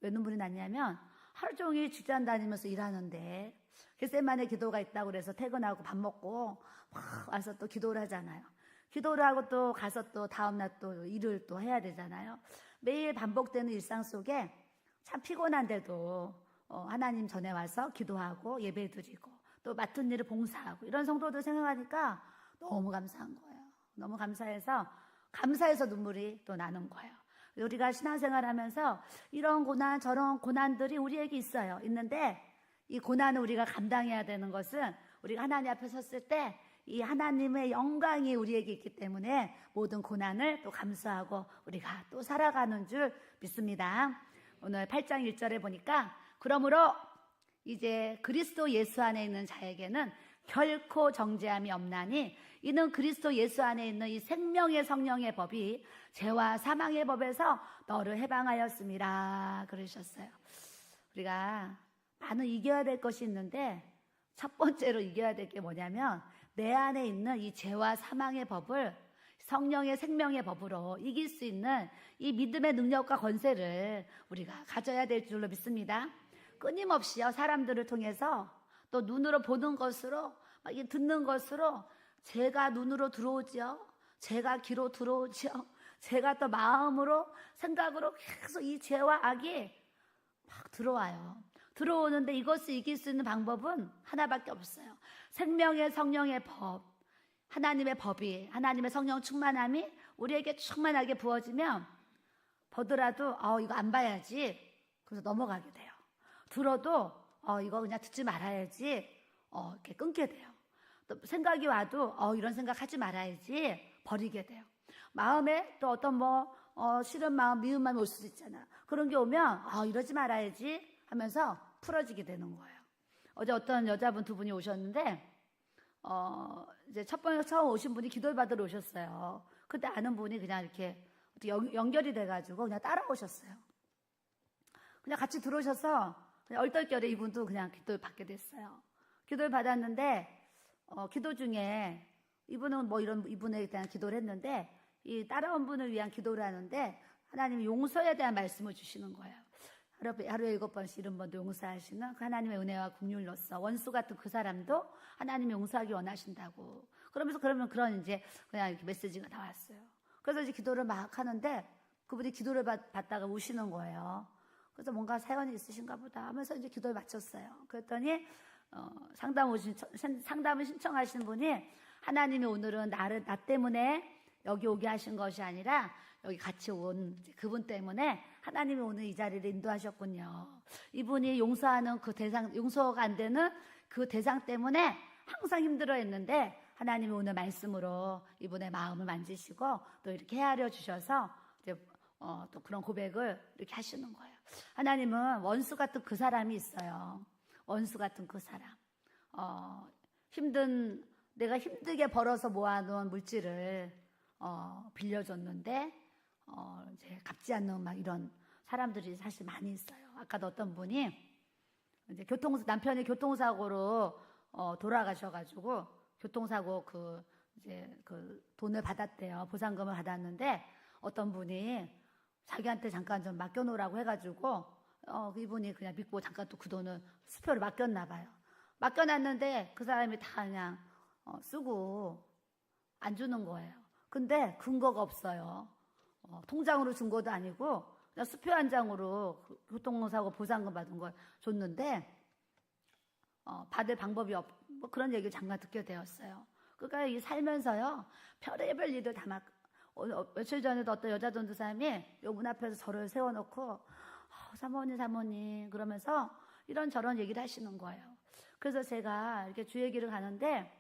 왜 눈물이 났냐면, 하루 종일 직장 다니면서 일하는데 겟세마네 기도가 있다고 그래서 퇴근하고 밥 먹고 막 와서 또 기도를 하잖아요. 기도를 하고 또 가서 또 다음날 또 일을 또 해야 되잖아요. 매일 반복되는 일상 속에 참 피곤한데도 하나님 전에 와서 기도하고 예배드리고 또 맡은 일을 봉사하고 이런 성도들 생각하니까 너무 감사한 거예요. 너무 감사해서 눈물이 또 나는 거예요. 우리가 신앙생활 하면서 이런 고난 저런 고난들이 우리에게 있는데 이 고난을 우리가 감당해야 되는 것은 우리가 하나님 앞에 섰을 때 이 하나님의 영광이 우리에게 있기 때문에 모든 고난을 또 감수하고 우리가 또 살아가는 줄 믿습니다. 오늘 8장 1절에 보니까, 그러므로 이제 그리스도 예수 안에 있는 자에게는 결코 정죄함이 없나니 이는 그리스도 예수 안에 있는 이 생명의 성령의 법이 죄와 사망의 법에서 너를 해방하였습니다, 그러셨어요. 우리가 많은 이겨야 될 것이 있는데 첫 번째로 이겨야 될 게 뭐냐면 내 안에 있는 이 죄와 사망의 법을 성령의 생명의 법으로 이길 수 있는 이 믿음의 능력과 권세를 우리가 가져야 될 줄로 믿습니다. 끊임없이요, 사람들을 통해서 또 눈으로 보는 것으로, 막 듣는 것으로 죄가 눈으로 들어오지요. 죄가 귀로 들어오지요. 죄가 또 마음으로, 생각으로 계속 이 죄와 악이 막 들어와요. 들어오는데 이것을 이길 수 있는 방법은 하나밖에 없어요. 생명의 성령의 법, 하나님의 법이, 하나님의 성령 충만함이 우리에게 충만하게 부어지면 보더라도 이거 안 봐야지, 그래서 넘어가게 돼요. 들어도 이거 그냥 듣지 말아야지, 이렇게 끊게 돼요. 또 생각이 와도 이런 생각 하지 말아야지 버리게 돼요. 마음에 또 어떤 싫은 마음, 미운 마음이 올 수도 있잖아. 그런 게 오면 이러지 말아야지 하면서 풀어지게 되는 거예요. 어제 어떤 여자분 두 분이 오셨는데 이제 첫 번째 처음 오신 분이 기도를 받으러 오셨어요. 그때 아는 분이 그냥 이렇게 연결이 돼가지고 그냥 따라오셨어요. 그냥 같이 들어오셔서 그냥 얼떨결에 이분도 그냥 기도를 받게 됐어요. 기도를 받았는데 기도 중에 이분은 이분에 대한 기도를 했는데 이 따라온 분을 위한 기도를 하는데 하나님이 용서에 대한 말씀을 주시는 거예요. 하루에 7번씩 70번도 용서하시는 그 하나님의 은혜와 긍휼로서 원수 같은 그 사람도 하나님이 용서하기 원하신다고. 그러면 그런 이제 그냥 이렇게 메시지가 나왔어요. 그래서 이제 기도를 막 하는데 그분이 기도를 받다가 우시는 거예요. 그래서 뭔가 사연이 있으신가 보다 하면서 이제 기도를 마쳤어요. 그랬더니 상담을 신청하신 분이 하나님이 오늘은 나 때문에 여기 오게 하신 것이 아니라 여기 같이 온 그분 때문에 하나님이 오늘 이 자리를 인도하셨군요. 이분이 용서하는 그 대상, 용서가 안 되는 그 대상 때문에 항상 힘들어했는데 하나님이 오늘 말씀으로 이분의 마음을 만지시고 또 이렇게 헤아려 주셔서 이제 또 그런 고백을 이렇게 하시는 거예요. 하나님은 원수 같은 그 사람이 있어요. 원수 같은 그 사람. 내가 힘들게 벌어서 모아놓은 물질을 빌려줬는데 이제 갚지 않는 막 이런 사람들이 사실 많이 있어요. 아까도 어떤 분이 이제 남편이 교통사고로 돌아가셔가지고 교통사고 이제 돈을 받았대요. 보상금을 받았는데 어떤 분이 자기한테 잠깐 좀 맡겨놓으라고 해가지고 이분이 그냥 믿고 잠깐 또 그 돈을 수표를 맡겼나 봐요. 맡겨놨는데 그 사람이 다 그냥 쓰고 안 주는 거예요. 근데 근거가 없어요. 통장으로 준 것도 아니고 그냥 수표 한 장으로 교통사고 보상금 받은 걸 줬는데 받을 방법이 뭐 그런 얘기를 잠깐 듣게 되었어요. 그러니까 이 살면서요 별의별 일들 다 막 며칠 전에도 어떤 여자 전도사님이 요 문 앞에서 저를 세워놓고 사모님 그러면서 이런저런 얘기를 하시는 거예요. 그래서 제가 이렇게 주일기를 가는데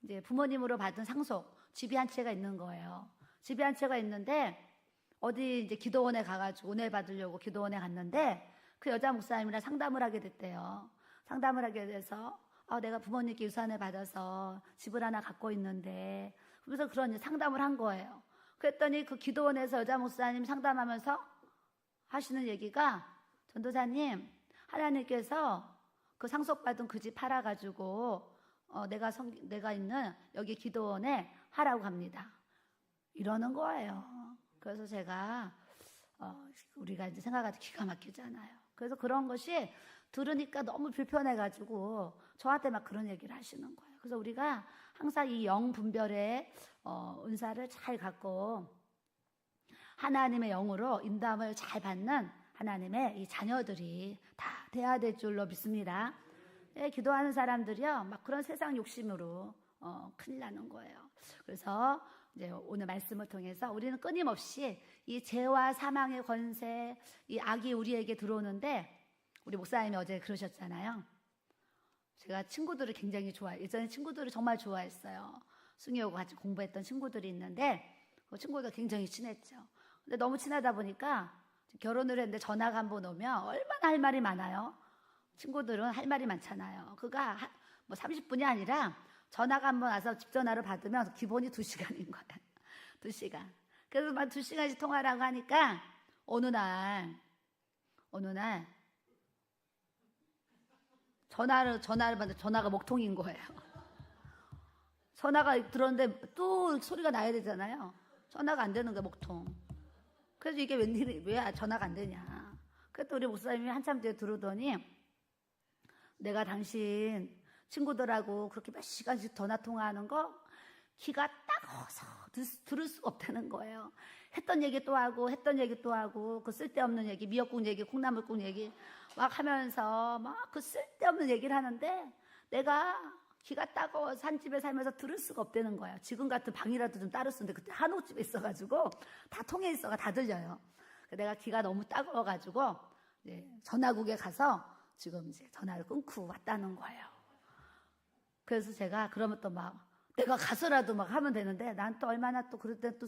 이제 부모님으로 받은 상속 집이 한 채가 있는 거예요. 집이 한 채가 있는데 어디 이제 기도원에 가가지고 은혜 받으려고 기도원에 갔는데 그 여자 목사님이랑 상담을 하게 됐대요. 상담을 하게 돼서 내가 부모님께 유산을 받아서 집을 하나 갖고 있는데 그래서 그런 상담을 한 거예요. 그랬더니 그 기도원에서 여자 목사님 상담하면서 하시는 얘기가 전도사님 하나님께서 그 상속받은 그 집 팔아가지고 내가 있는 여기 기도원에 하라고 합니다. 이러는 거예요. 그래서 제가 우리가 이제 생각하기 기가 막히잖아요. 그래서 그런 것이 들으니까 너무 불편해가지고 저한테 막 그런 얘기를 하시는 거예요. 그래서 우리가 항상 이 영 분별의 은사를 잘 갖고 하나님의 영으로 인도함을 잘 받는 하나님의 이 자녀들이 다 돼야 될 줄로 믿습니다. 기도하는 사람들이요, 막 그런 세상 욕심으로 큰일 나는 거예요. 그래서 이제 오늘 말씀을 통해서 우리는 끊임없이 이 죄와 사망의 권세, 이 악이 우리에게 들어오는데 우리 목사님이 어제 그러셨잖아요. 제가 친구들을 굉장히 예전에 친구들을 정말 좋아했어요. 승희하고 같이 공부했던 친구들이 있는데 그 친구들 굉장히 친했죠. 근데 너무 친하다 보니까 결혼을 했는데 전화가 한 번 오면 얼마나 할 말이 많아요. 친구들은 할 말이 많잖아요. 그가 뭐 30분이 아니라 전화가 한 번 와서 집 전화를 받으면 기본이 2시간인 거야. 2시간. 그래서 막 2시간씩 통화라고 하니까 어느 날 전화를 받는데 전화가 먹통인 거예요. 전화가 들었는데 또 소리가 나야 되잖아요. 전화가 안 되는 거야, 목통. 그래서 이게 웬일이, 왜 전화가 안 되냐. 그랬더니 우리 목사님이 한참 뒤에 들어오더니 내가 당신 친구들하고 그렇게 몇 시간씩 전화 통화하는 거 귀가 따가워서 들을 수가 없다는 거예요. 했던 얘기 또 하고 했던 얘기 또 하고 그 쓸데없는 얘기, 미역국 얘기, 콩나물국 얘기 막 하면서 막 그 쓸데없는 얘기를 하는데 내가 귀가 따가워서 산집에 살면서 들을 수가 없다는 거예요. 지금 같은 방이라도 좀 따로 쓰는데 그때 한옥집에 있어가지고 다 통해 있어가 다 들려요. 내가 귀가 너무 따가워가지고 이제 전화국에 가서 지금 이제 전화를 끊고 왔다는 거예요. 그래서 제가 그러면 또 막 내가 가서라도 막 하면 되는데 난 또 얼마나 또 그럴 때 또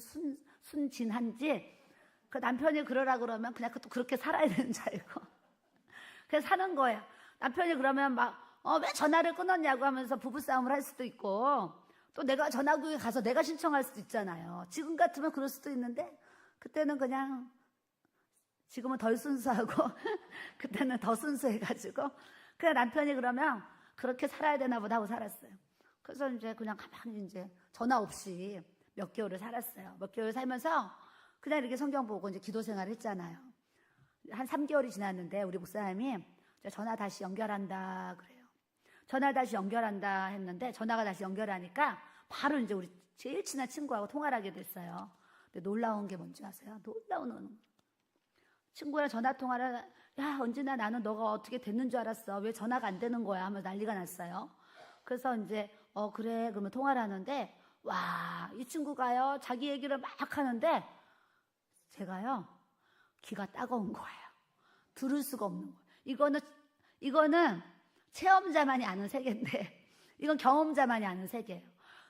순진한지 그 남편이 그러라 그러면 그냥 또 그렇게 살아야 되는 줄 알고 그래서 사는 거예요. 남편이 그러면 막 왜 전화를 끊었냐고 하면서 부부싸움을 할 수도 있고 또 내가 전화국에 가서 내가 신청할 수도 있잖아요. 지금 같으면 그럴 수도 있는데 그때는 그냥 지금은 덜 순수하고 그때는 더 순수해가지고 그냥 남편이 그러면 그렇게 살아야 되나 보다 하고 살았어요. 그래서 이제 그냥 가만히 이제 전화 없이 몇 개월을 살았어요. 몇 개월 살면서 그냥 이렇게 성경 보고 이제 기도 생활을 했잖아요. 한 3개월이 지났는데 우리 목사님이 전화 다시 연결한다 그래요. 전화 다시 연결한다 했는데 전화가 다시 연결하니까 바로 이제 우리 제일 친한 친구하고 통화를 하게 됐어요. 근데 놀라운 게 뭔지 아세요? 놀라운 친구랑 전화 통화를 야 언제나 나는 너가 어떻게 됐는 줄 알았어. 왜 전화가 안 되는 거야 하면서 난리가 났어요. 그래서 이제 그래 그러면 통화를 하는데 와 이 친구가요 자기 얘기를 막 하는데 제가요 귀가 따가운 거예요. 들을 수가 없는 거예요. 이거는 체험자만이 아는 세계인데 이건 경험자만이 아는 세계예요.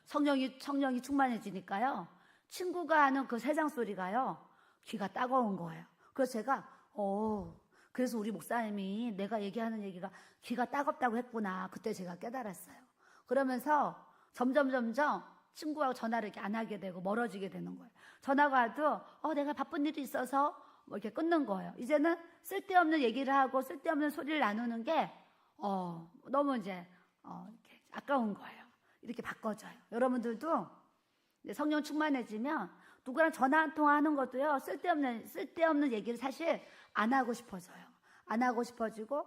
성령이 충만해지니까요 친구가 하는 그 세상 소리가요 귀가 따가운 거예요. 그래서 제가 그래서 우리 목사님이 내가 얘기하는 얘기가 귀가 따갑다고 했구나. 그때 제가 깨달았어요. 그러면서 점점 친구하고 전화를 이렇게 안 하게 되고 멀어지게 되는 거예요. 전화가 와도 내가 바쁜 일이 있어서 뭐 이렇게 끊는 거예요. 이제는 쓸데없는 얘기를 하고 쓸데없는 소리를 나누는 게 너무 이제 이렇게 아까운 거예요. 이렇게 바꿔져요. 여러분들도 성령 충만해지면 누구랑 전화 한 통화 하는 것도요 쓸데없는 얘기를 사실 안 하고 싶어져요. 안 하고 싶어지고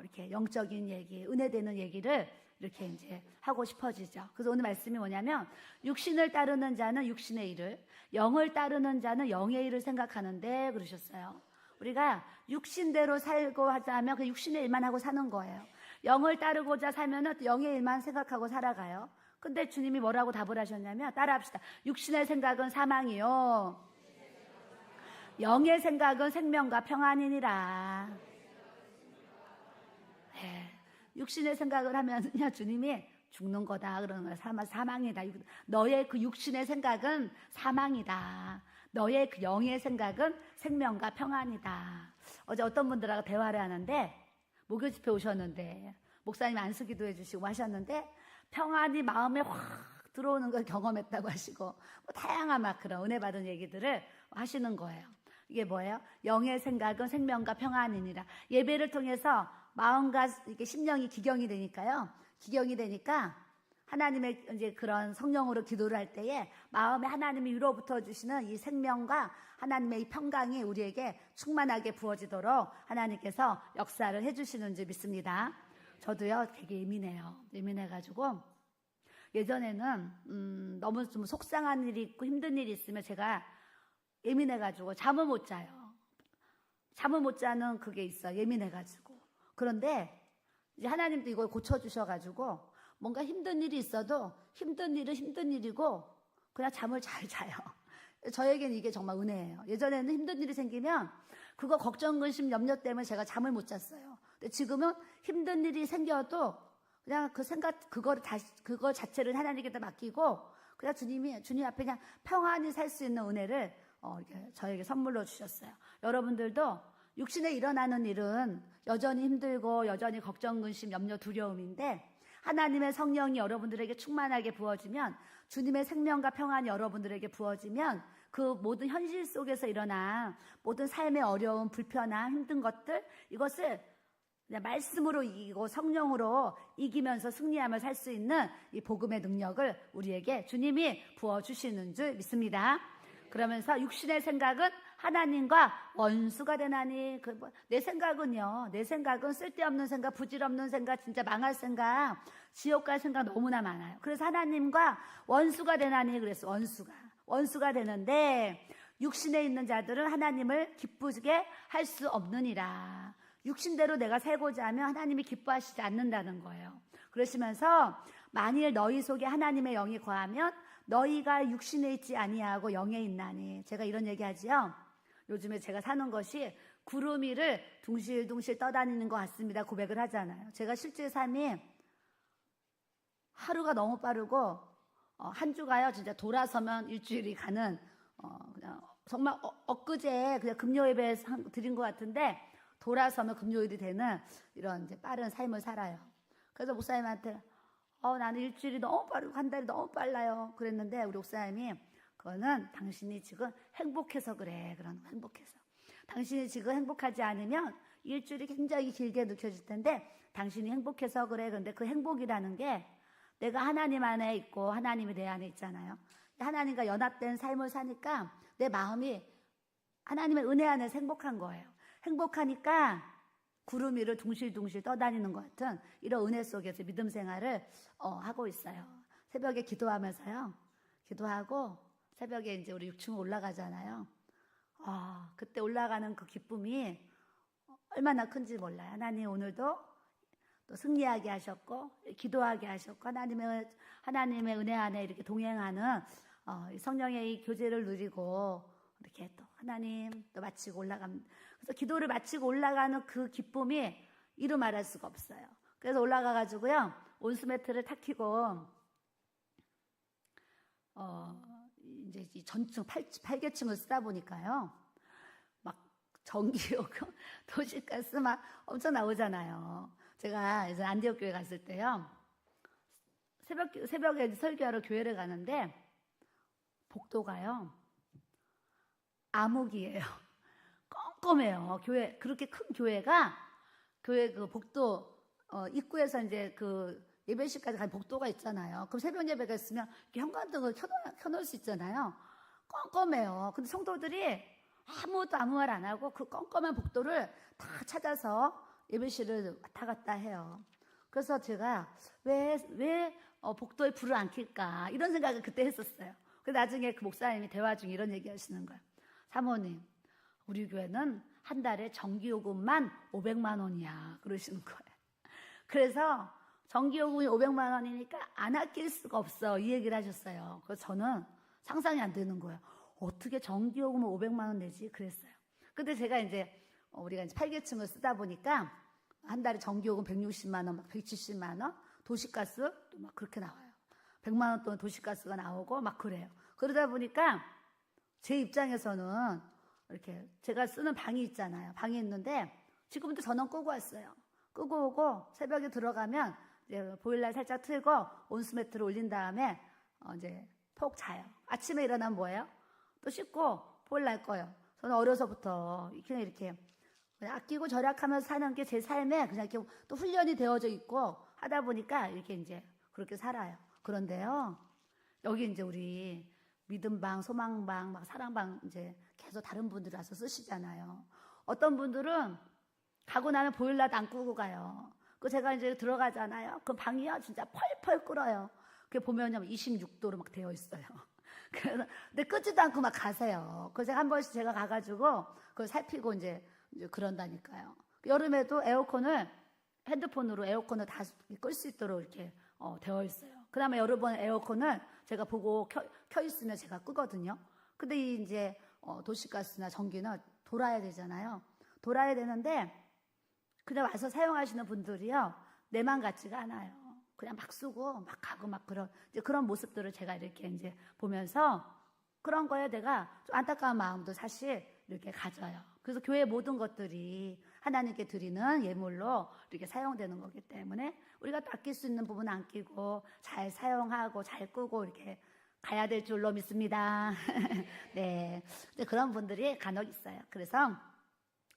이렇게 영적인 얘기, 은혜되는 얘기를 이렇게 이제 하고 싶어지죠. 그래서 오늘 말씀이 뭐냐면 육신을 따르는 자는 육신의 일을, 영을 따르는 자는 영의 일을 생각하는데 그러셨어요. 우리가 육신대로 살고 하자면 그 육신의 일만 하고 사는 거예요. 영을 따르고자 살면은 영의 일만 생각하고 살아가요. 근데 주님이 뭐라고 답을 하셨냐면 따라합시다. 육신의 생각은 사망이요 영의 생각은 생명과 평안이니라. 네. 육신의 생각을 하면요 주님이 죽는 거다 그러는 거예요. 사망이다. 너의 그 육신의 생각은 사망이다. 너의 그 영의 생각은 생명과 평안이다. 어제 어떤 분들하고 대화를 하는데 목요 집회 오셨는데 목사님 안수기도 해주시고 하셨는데 평안이 마음에 확 들어오는 걸 경험했다고 하시고 뭐 다양한 막 그런 은혜 받은 얘기들을 하시는 거예요. 이게 뭐예요? 영의 생각은 생명과 평안이니라. 예배를 통해서 마음과 이렇게 심령이 기경이 되니까요. 기경이 되니까 하나님의 이제 그런 성령으로 기도를 할 때에 마음에 하나님이 위로부터 주시는 이 생명과 하나님의 이 평강이 우리에게 충만하게 부어지도록 하나님께서 역사를 해주시는 줄 믿습니다. 저도요 되게 예민해요. 예민해가지고 예전에는 너무 좀 속상한 일이 있고 힘든 일이 있으면 제가 예민해가지고 잠을 못 자요. 잠을 못 자는 그게 있어. 예민해가지고. 그런데 이제 하나님도 이걸 고쳐주셔가지고 뭔가 힘든 일이 있어도 힘든 일은 힘든 일이고 그냥 잠을 잘 자요. 저에게는 이게 정말 은혜예요. 예전에는 힘든 일이 생기면 그거 걱정, 근심, 염려 때문에 제가 잠을 못 잤어요. 근데 지금은 힘든 일이 생겨도 그냥 그 생각, 그거 자체를 하나님께다 맡기고 그냥 주님 앞에 그냥 평안히 살 수 있는 은혜를 이렇게 저에게 선물로 주셨어요. 여러분들도 육신에 일어나는 일은 여전히 힘들고 여전히 걱정, 근심, 염려, 두려움인데 하나님의 성령이 여러분들에게 충만하게 부어지면 주님의 생명과 평안이 여러분들에게 부어지면 그 모든 현실 속에서 일어난 모든 삶의 어려움, 불편함, 힘든 것들 이것을 그냥 말씀으로 이기고 성령으로 이기면서 승리하며 살 수 있는 이 복음의 능력을 우리에게 주님이 부어주시는 줄 믿습니다. 그러면서 육신의 생각은 하나님과 원수가 되나니, 내 생각은요, 내 생각은 쓸데없는 생각, 부질없는 생각, 진짜 망할 생각, 지옥 갈 생각 너무나 많아요. 그래서 하나님과 원수가 되나니, 그래서 원수가 되는데, 육신에 있는 자들은 하나님을 기쁘게 할 수 없느니라. 육신대로 내가 살고자 하면 하나님이 기뻐하시지 않는다는 거예요. 그러시면서 만일 너희 속에 하나님의 영이 거하면 너희가 육신에 있지 아니하고 영에 있나니. 제가 이런 얘기하지요. 요즘에 제가 사는 것이 구름 위를 둥실둥실 떠다니는 것 같습니다. 고백을 하잖아요. 제가 실제 삶이 하루가 너무 빠르고 한 주가요 진짜 돌아서면 일주일이 가는 그냥 정말 엊그제 그냥 금요 예배 드린 것 같은데 돌아서면 금요일이 되는 이런 이제 빠른 삶을 살아요. 그래서 목사님한테 나는 일주일이 너무 빠르고 한 달이 너무 빨라요. 그랬는데 우리 목사님이 그거는 당신이 지금 행복해서 그래. 그런 행복해서. 당신이 지금 행복하지 않으면 일주일이 굉장히 길게 느껴질 텐데 당신이 행복해서 그래. 그런데 그 행복이라는 게 내가 하나님 안에 있고 하나님이 내 안에 있잖아요. 하나님과 연합된 삶을 사니까 내 마음이 하나님의 은혜 안에서 행복한 거예요. 행복하니까 구름 위를 둥실둥실 떠다니는 것 같은 이런 은혜 속에서 믿음 생활을 하고 있어요. 새벽에 기도하면서요. 기도하고 새벽에 이제 우리 6층 올라가잖아요. 그때 올라가는 그 기쁨이 얼마나 큰지 몰라요. 하나님 오늘도 또 승리하게 하셨고 기도하게 하셨고 하나님의 은혜 안에 이렇게 동행하는 성령의 이 교제를 누리고 이렇게 또 하나님 또 마치고 올라갑니다. 그래서 기도를 마치고 올라가는 그 기쁨이 이루 말할 수가 없어요. 그래서 올라가가지고요 온수매트를 탁 켜고 이제 이 전층 8개층을 쓰다 보니까요 막 전기요금, 도시가스 막 엄청 나오잖아요. 제가 이제 안디옥 교회 갔을 때요 새벽에 설교하러 교회를 가는데 복도가요 암흑이에요. 껌껌해요. 교회, 그렇게 큰 교회가, 교회 그 복도, 입구에서 이제 그 예배실까지 간 복도가 있잖아요. 그럼 새벽 예배가 있으면 이렇게 현관등을 켜놓을 수 있잖아요. 껌껌해요. 근데 성도들이 아무도 아무 말 안 하고 그 껌껌한 복도를 다 찾아서 예배실을 왔다 갔다 해요. 그래서 제가 왜 복도에 불을 안 켤까? 이런 생각을 그때 했었어요. 그래서 나중에 그 목사님이 대화 중에 이런 얘기 하시는 거예요. 사모님, 우리 교회는 한 달에 전기요금만 500만 원이야. 그러시는 거예요. 그래서 전기요금이 500만 원이니까 안 아낄 수가 없어. 이 얘기를 하셨어요. 그래서 저는 상상이 안 되는 거예요. 어떻게 전기요금을 500만 원 내지? 그랬어요. 근데 제가 이제 우리가 이제 8계층을 쓰다 보니까 한 달에 전기요금 160만 원, 막 170만 원, 도시가스 막 그렇게 나와요. 100만 원 동안 도시가스가 나오고 막 그래요. 그러다 보니까 제 입장에서는 이렇게 제가 쓰는 방이 있잖아요. 방이 있는데 지금부터 전원 끄고 왔어요. 끄고 오고 새벽에 들어가면 이제 보일러 살짝 틀고 온수매트를 올린 다음에 이제 푹 자요. 아침에 일어나면 뭐예요? 또 씻고 보일러 꺼요. 저는 어려서부터 그냥 이렇게 아끼고 절약하면서 사는 게 제 삶에 그냥 이렇게 또 훈련이 되어져 있고 하다 보니까 이렇게 이제 그렇게 살아요. 그런데요, 여기 이제 우리 믿음방, 소망방, 막 사랑방 이제 계속 다른 분들이 와서 쓰시잖아요. 어떤 분들은 가고 나면 보일러도 안 끄고 가요. 그 제가 이제 들어가잖아요. 그 방이요 진짜 펄펄 끓어요. 그게 보면요 26도로 막 되어 있어요. 그래서 근데 끄지도 않고 막 가세요. 그래서 한 번씩 제가 가가지고 그걸 살피고 이제 그런다니까요. 여름에도 에어컨을 핸드폰으로 에어컨을 다 끌 수 있도록 이렇게 되어 있어요. 그 다음에 여러 번 에어컨을 제가 보고 켜 있으면 제가 끄거든요. 근데 이제 도시가스나 전기는 돌아야 되잖아요. 돌아야 되는데 그냥 와서 사용하시는 분들이요 내만 같지가 않아요. 그냥 막 쓰고 막 가고 막 그런 모습들을 제가 이렇게 이제 보면서 그런 거에 내가 좀 안타까운 마음도 사실 이렇게 가져요. 그래서 교회 모든 것들이 하나님께 드리는 예물로 이렇게 사용되는 거기 때문에 우리가 또 아낄 수 있는 부분 아끼고 잘 사용하고 잘 끄고 이렇게 가야 될 줄로 믿습니다. 네, 그런 분들이 간혹 있어요. 그래서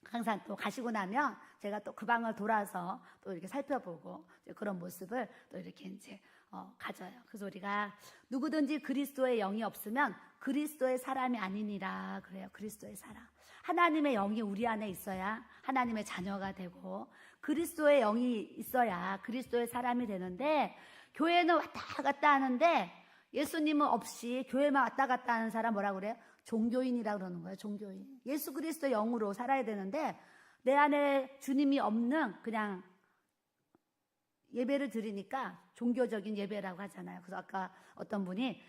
항상 또 가시고 나면 제가 또 그 방을 돌아서 또 이렇게 살펴보고 그런 모습을 또 이렇게 이제 가져요. 그래서 우리가 누구든지 그리스도의 영이 없으면 그리스도의 사람이 아니니라 그래요. 그리스도의 사람. 하나님의 영이 우리 안에 있어야 하나님의 자녀가 되고 그리스도의 영이 있어야 그리스도의 사람이 되는데 교회는 왔다 갔다 하는데 예수님은 없이 교회만 왔다 갔다 하는 사람 뭐라고 그래요? 종교인이라고 그러는 거예요. 종교인. 예수 그리스도의 영으로 살아야 되는데 내 안에 주님이 없는 그냥 예배를 드리니까 종교적인 예배라고 하잖아요. 그래서 아까 어떤 분이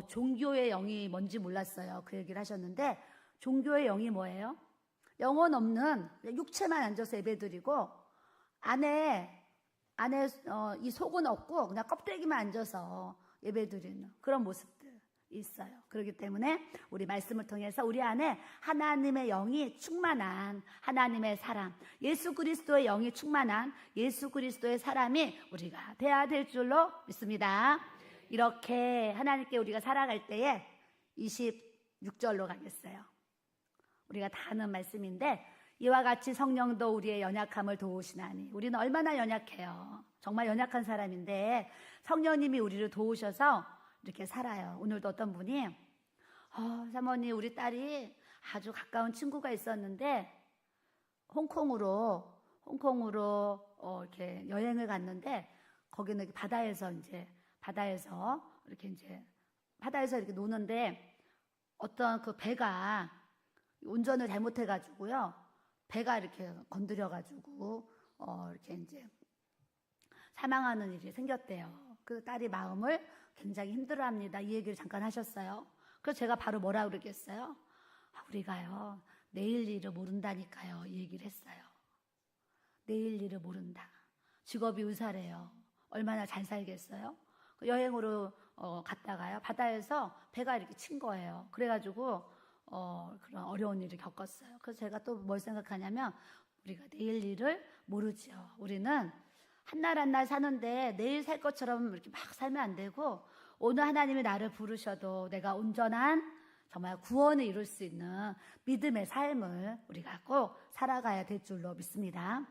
종교의 영이 뭔지 몰랐어요. 그 얘기를 하셨는데 종교의 영이 뭐예요? 영혼 없는 육체만 앉아서 예배 드리고 안에 이 속은 없고 그냥 껍데기만 앉아서 예배 드리는 그런 모습들 있어요. 그렇기 때문에 우리 말씀을 통해서 우리 안에 하나님의 영이 충만한 하나님의 사람, 예수 그리스도의 영이 충만한 예수 그리스도의 사람이 우리가 돼야 될 줄로 믿습니다. 이렇게 하나님께 우리가 살아갈 때에 26절로 가겠어요. 우리가 다 아는 말씀인데 이와 같이 성령도 우리의 연약함을 도우시나니 우리는 얼마나 연약해요. 정말 연약한 사람인데 성령님이 우리를 도우셔서 이렇게 살아요. 오늘도 어떤 분이 사모님 우리 딸이 아주 가까운 친구가 있었는데 홍콩으로 이렇게 여행을 갔는데 거기는 바다에서 이렇게 노는데 어떤 그 배가 운전을 잘못해가지고요. 배가 이렇게 건드려가지고 이렇게 이제 사망하는 일이 생겼대요. 그 딸이 마음을 굉장히 힘들어합니다. 이 얘기를 잠깐 하셨어요. 그래서 제가 바로 뭐라 그러겠어요? 우리가요 내일 일을 모른다니까요. 이 얘기를 했어요. 내일 일을 모른다. 직업이 의사래요. 얼마나 잘 살겠어요? 여행으로 갔다가요 바다에서 배가 이렇게 친 거예요. 그래가지고 그런 어려운 일을 겪었어요. 그래서 제가 또 뭘 생각하냐면 우리가 내일 일을 모르지요. 우리는 한 날 한 날 사는데 내일 살 것처럼 이렇게 막 살면 안 되고 오늘 하나님이 나를 부르셔도 내가 온전한 정말 구원을 이룰 수 있는 믿음의 삶을 우리가 꼭 살아가야 될 줄로 믿습니다.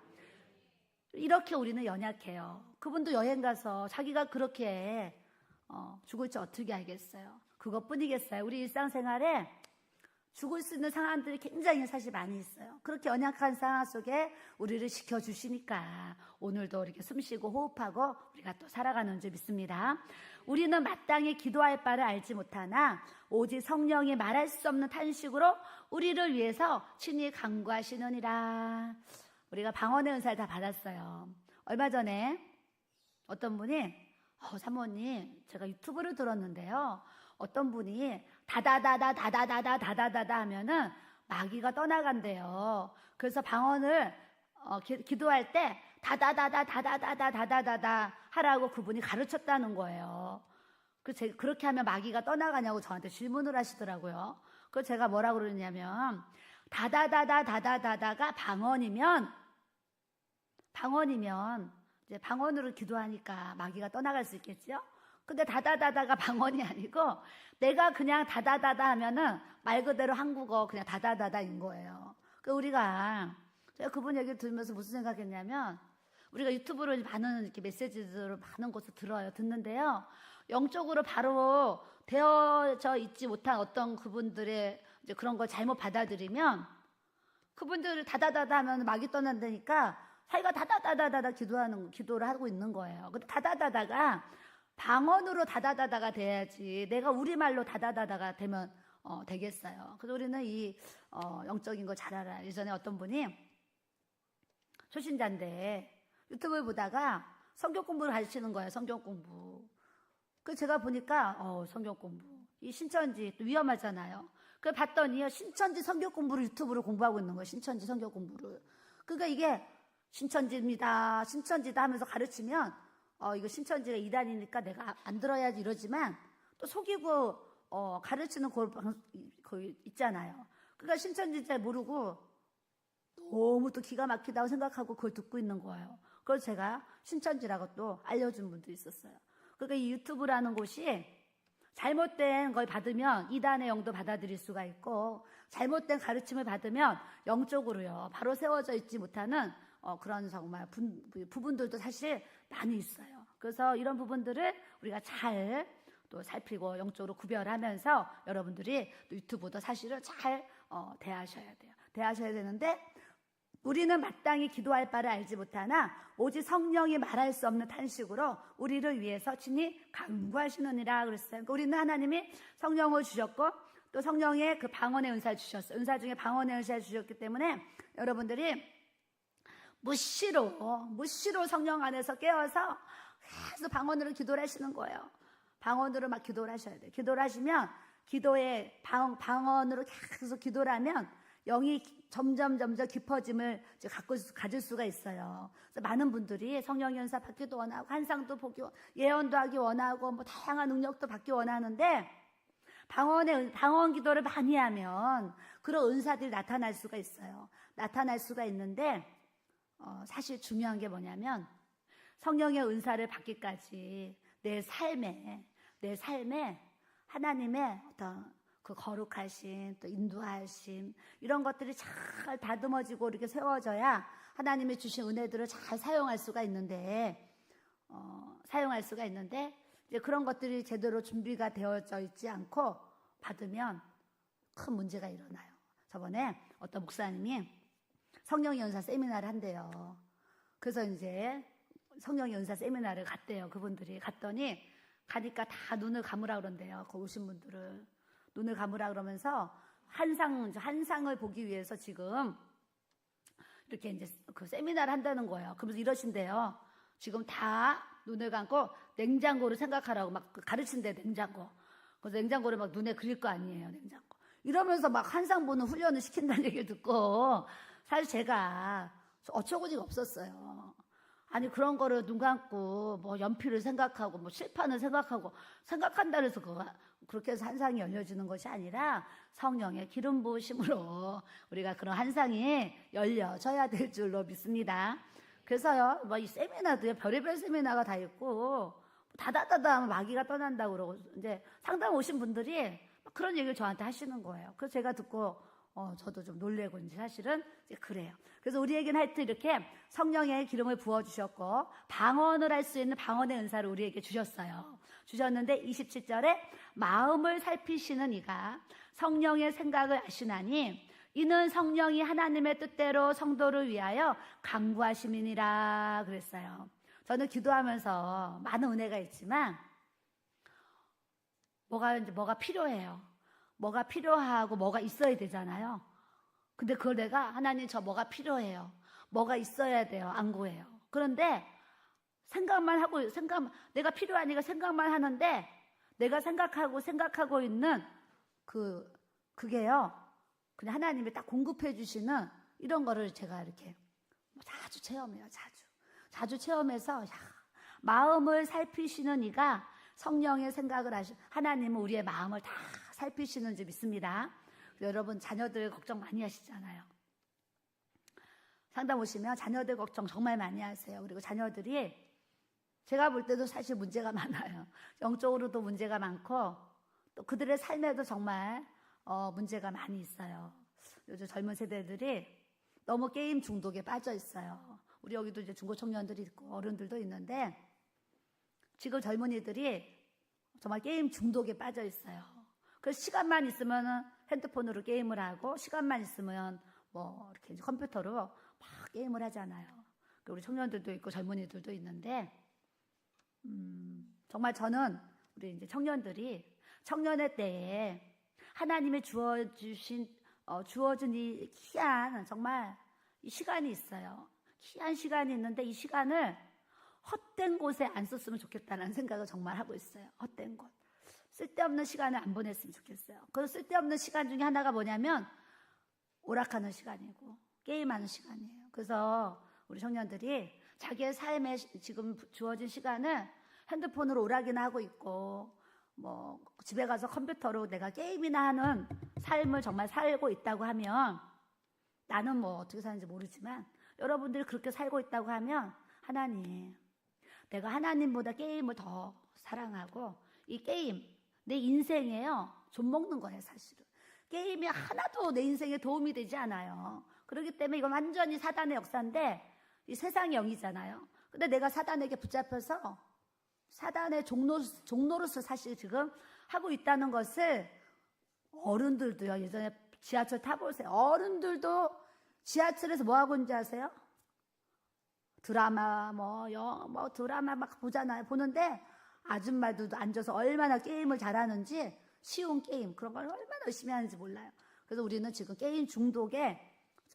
이렇게 우리는 연약해요. 그분도 여행 가서 자기가 그렇게 죽을지 어떻게 알겠어요? 그것뿐이겠어요? 우리 일상생활에 죽을 수 있는 상황들이 굉장히 사실 많이 있어요. 그렇게 연약한 상황 속에 우리를 지켜주시니까 오늘도 이렇게 숨쉬고 호흡하고 우리가 또 살아가는 줄 믿습니다. 우리는 마땅히 기도할 바를 알지 못하나 오직 성령이 말할 수 없는 탄식으로 우리를 위해서 친히 간구하시느니라. 우리가 방언의 은사를 다 받았어요. 얼마 전에 어떤 분이 사모님 제가 유튜브를 들었는데요. 어떤 분이 다다다다 하면은 마귀가 떠나간대요. 그래서 방언을 기도할 때 다다다다 하라고 그분이 가르쳤다는 거예요. 그래서 그렇게 하면 마귀가 떠나가냐고 저한테 질문을 하시더라고요. 그래서 제가 뭐라고 그러냐면 다다다다가 방언이면 이제 방언으로 기도하니까 마귀가 떠나갈 수 있겠죠? 근데 다다다다가 방언이 아니고 내가 그냥 다다다다 하면은 말 그대로 한국어 그냥 다다다다인 거예요. 제가 그분 얘기 들으면서 무슨 생각했냐면 우리가 유튜브를 많은 이렇게 메시지들을 많은 곳에서 듣는데요. 영적으로 바로 되어져 있지 못한 어떤 그분들의 이제 그런 걸 잘못 받아들이면 그분들을 다다다다 하면 마귀 떠난다니까 자기가 다다다다다 기도를 하고 있는 거예요. 근데 다다다다가 방언으로 다다다다가 돼야지 내가 우리말로 다다다다가 되면 되겠어요. 그래서 우리는 이 영적인 거 잘 알아요. 예전에 어떤 분이 초신자인데 유튜브를 보다가 성경 공부를 가르치는 거예요. 성경 공부. 그 제가 보니까 성경 공부 이 신천지 또 위험하잖아요. 그걸 봤더니 신천지 성경 공부를 유튜브로 공부하고 있는 거예요. 신천지 성경 공부를. 그러니까 이게 신천지다 하면서 가르치면 이거 신천지가 이단이니까 내가 안 들어야지 이러지만 또 속이고 가르치는 거 있잖아요. 그러니까 신천지 잘 모르고 너무 또 기가 막히다고 생각하고 그걸 듣고 있는 거예요. 그래서 제가 신천지라고 또 알려준 분도 있었어요. 그러니까 이 유튜브라는 곳이 잘못된 걸 받으면 이단의 영도 받아들일 수가 있고 잘못된 가르침을 받으면 영적으로요 바로 세워져 있지 못하는 그런 정말 부분들도 사실 많이 있어요. 그래서 이런 부분들을 우리가 잘 또 살피고 영적으로 구별하면서 여러분들이 또 유튜브도 사실은 잘 대하셔야 돼요. 대하셔야 되는데 우리는 마땅히 기도할 바를 알지 못하나 오직 성령이 말할 수 없는 탄식으로 우리를 위해서 친히 간구하시느니라 그랬어요. 그러니까 우리는 하나님이 성령을 주셨고 또 성령의 그 방언의 은사를 주셨어요. 은사 중에 방언의 은사를 주셨기 때문에 여러분들이 무시로 성령 안에서 깨어서 계속 방언으로 기도를 하시는 거예요. 방언으로 막 기도를 하셔야 돼요. 기도를 하시면 기도에 방언으로 계속 기도를 하면 영이 점점 깊어짐을 가질 수가 있어요. 그래서 많은 분들이 성령 연사 받기도 원하고 환상도 보기 예언도 하기 원하고 뭐 다양한 능력도 받기 원하는데 방언 기도를 많이 하면 그런 은사들이 나타날 수가 있어요. 나타날 수가 있는데 사실 중요한 게 뭐냐면 성령의 은사를 받기까지 내 삶에 하나님의 어떤 그 거룩하심, 또 인도하심 이런 것들이 잘 다듬어지고 이렇게 세워져야 하나님이 주신 은혜들을 잘 사용할 수가 있는데 이제 그런 것들이 제대로 준비가 되어져 있지 않고 받으면 큰 문제가 일어나요. 저번에 어떤 목사님이 성령 연사 세미나를 한대요. 그래서 이제 성령 연사 세미나를 갔대요. 그분들이 갔더니 가니까 다 눈을 감으라 그런대요. 거기 오신 분들을 눈을 감으라 그러면서 한상을 보기 위해서 지금 이렇게 이제 그 세미나를 한다는 거예요. 그러면서 이러신대요. 지금 다 눈을 감고 냉장고를 생각하라고 막 가르친대, 냉장고. 그래서 냉장고를 막 눈에 그릴 거 아니에요, 냉장고. 이러면서 막 한상 보는 훈련을 시킨다는 얘기를 듣고 사실 제가 어처구니가 없었어요. 아니 그런 거를 눈 감고 뭐 연필을 생각하고 뭐 칠판을 생각한다 그래서 그렇게 해서 한상이 열려지는 것이 아니라 성령의 기름 부으심으로 우리가 그런 한상이 열려져야 될 줄로 믿습니다. 그래서요 뭐 이 세미나도요 별의별 세미나가 다 있고 다다다다 하면 마귀가 떠난다고 그러고 이제 상담 오신 분들이 그런 얘기를 저한테 하시는 거예요. 그래서 제가 듣고 저도 좀 놀래고 이제 사실은 이제 그래요. 그래서 우리에게는 하여튼 이렇게 성령의 기름을 부어주셨고 방언을 할 수 있는 방언의 은사를 우리에게 주셨어요. 주셨는데 27절에 마음을 살피시는 이가 성령의 생각을 아시나니 이는 성령이 하나님의 뜻대로 성도를 위하여 간구하심이니라 그랬어요. 저는 기도하면서 많은 은혜가 있지만 뭐가 필요해요. 뭐가 필요하고 뭐가 있어야 되잖아요. 근데 그걸 내가 하나님 저 뭐가 필요해요. 뭐가 있어야 돼요. 안 구해요. 그런데 내가 필요하니까 생각만 하는데 내가 생각하고 있는 그게요. 그냥 하나님이 딱 공급해 주시는 이런 거를 제가 이렇게 자주 체험해요. 자주 체험해서 마음을 살피시는 이가 성령의 생각을 하나님은 우리의 마음을 다 살피시는 줄 믿습니다. 여러분 자녀들 걱정 많이 하시잖아요. 상담 오시면 자녀들 걱정 정말 많이 하세요. 그리고 자녀들이 제가 볼 때도 사실 문제가 많아요. 영적으로도 문제가 많고 또 그들의 삶에도 정말 문제가 많이 있어요. 요즘 젊은 세대들이 너무 게임 중독에 빠져 있어요. 우리 여기도 이제 중고 청년들이 있고 어른들도 있는데 지금 젊은이들이 정말 게임 중독에 빠져 있어요. 그래서 시간만 있으면 핸드폰으로 게임을 하고 시간만 있으면 뭐 이렇게 컴퓨터로 막 게임을 하잖아요. 우리 청년들도 있고 젊은이들도 있는데 정말 저는 우리 이제 청년들이 청년의 때에 하나님이 주어준 이 귀한 정말 이 시간이 있어요. 귀한 시간이 있는데 이 시간을 헛된 곳에 안 썼으면 좋겠다는 생각을 정말 하고 있어요. 헛된 곳. 쓸데없는 시간을 안 보냈으면 좋겠어요. 그 쓸데없는 시간 중에 하나가 뭐냐면 오락하는 시간이고 게임하는 시간이에요. 그래서 우리 청년들이 자기의 삶에 지금 주어진 시간을 핸드폰으로 오락이나 하고 있고 뭐 집에 가서 컴퓨터로 내가 게임이나 하는 삶을 정말 살고 있다고 하면 나는 뭐 어떻게 사는지 모르지만 여러분들이 그렇게 살고 있다고 하면 하나님 내가 하나님보다 게임을 더 사랑하고 이 게임 내 인생에요. 좀 먹는 거예요 사실은. 게임이 하나도 내 인생에 도움이 되지 않아요. 그렇기 때문에 이건 완전히 사단의 역사인데 이 세상의 영이잖아요. 근데 내가 사단에게 붙잡혀서 사단의 종로로서 사실 지금 하고 있다는 것을 어른들도요. 예전에 지하철 타보세요. 어른들도 지하철에서 뭐 하고 있는지 아세요? 드라마 드라마 막 보잖아요. 보는데 아줌마들도 앉아서 얼마나 게임을 잘하는지, 쉬운 게임 그런 걸 얼마나 열심히 하는지 몰라요. 그래서 우리는 지금 게임 중독에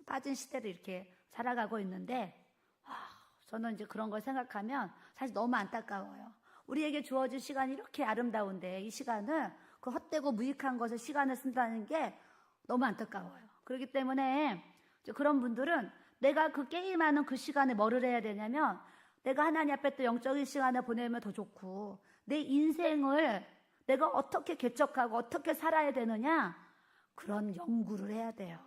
빠진 시대를 이렇게 살아가고 있는데 저는 이제 그런 걸 생각하면 사실 너무 안타까워요. 우리에게 주어진 시간이 이렇게 아름다운데 이 시간을 그 헛되고 무익한 것에 시간을 쓴다는 게 너무 안타까워요. 그렇기 때문에 그런 분들은 내가 그 게임하는 그 시간에 뭐를 해야 되냐면 내가 하나님 앞에 또 영적인 시간을 보내면 더 좋고 내 인생을 내가 어떻게 개척하고 어떻게 살아야 되느냐 그런 연구를 해야 돼요.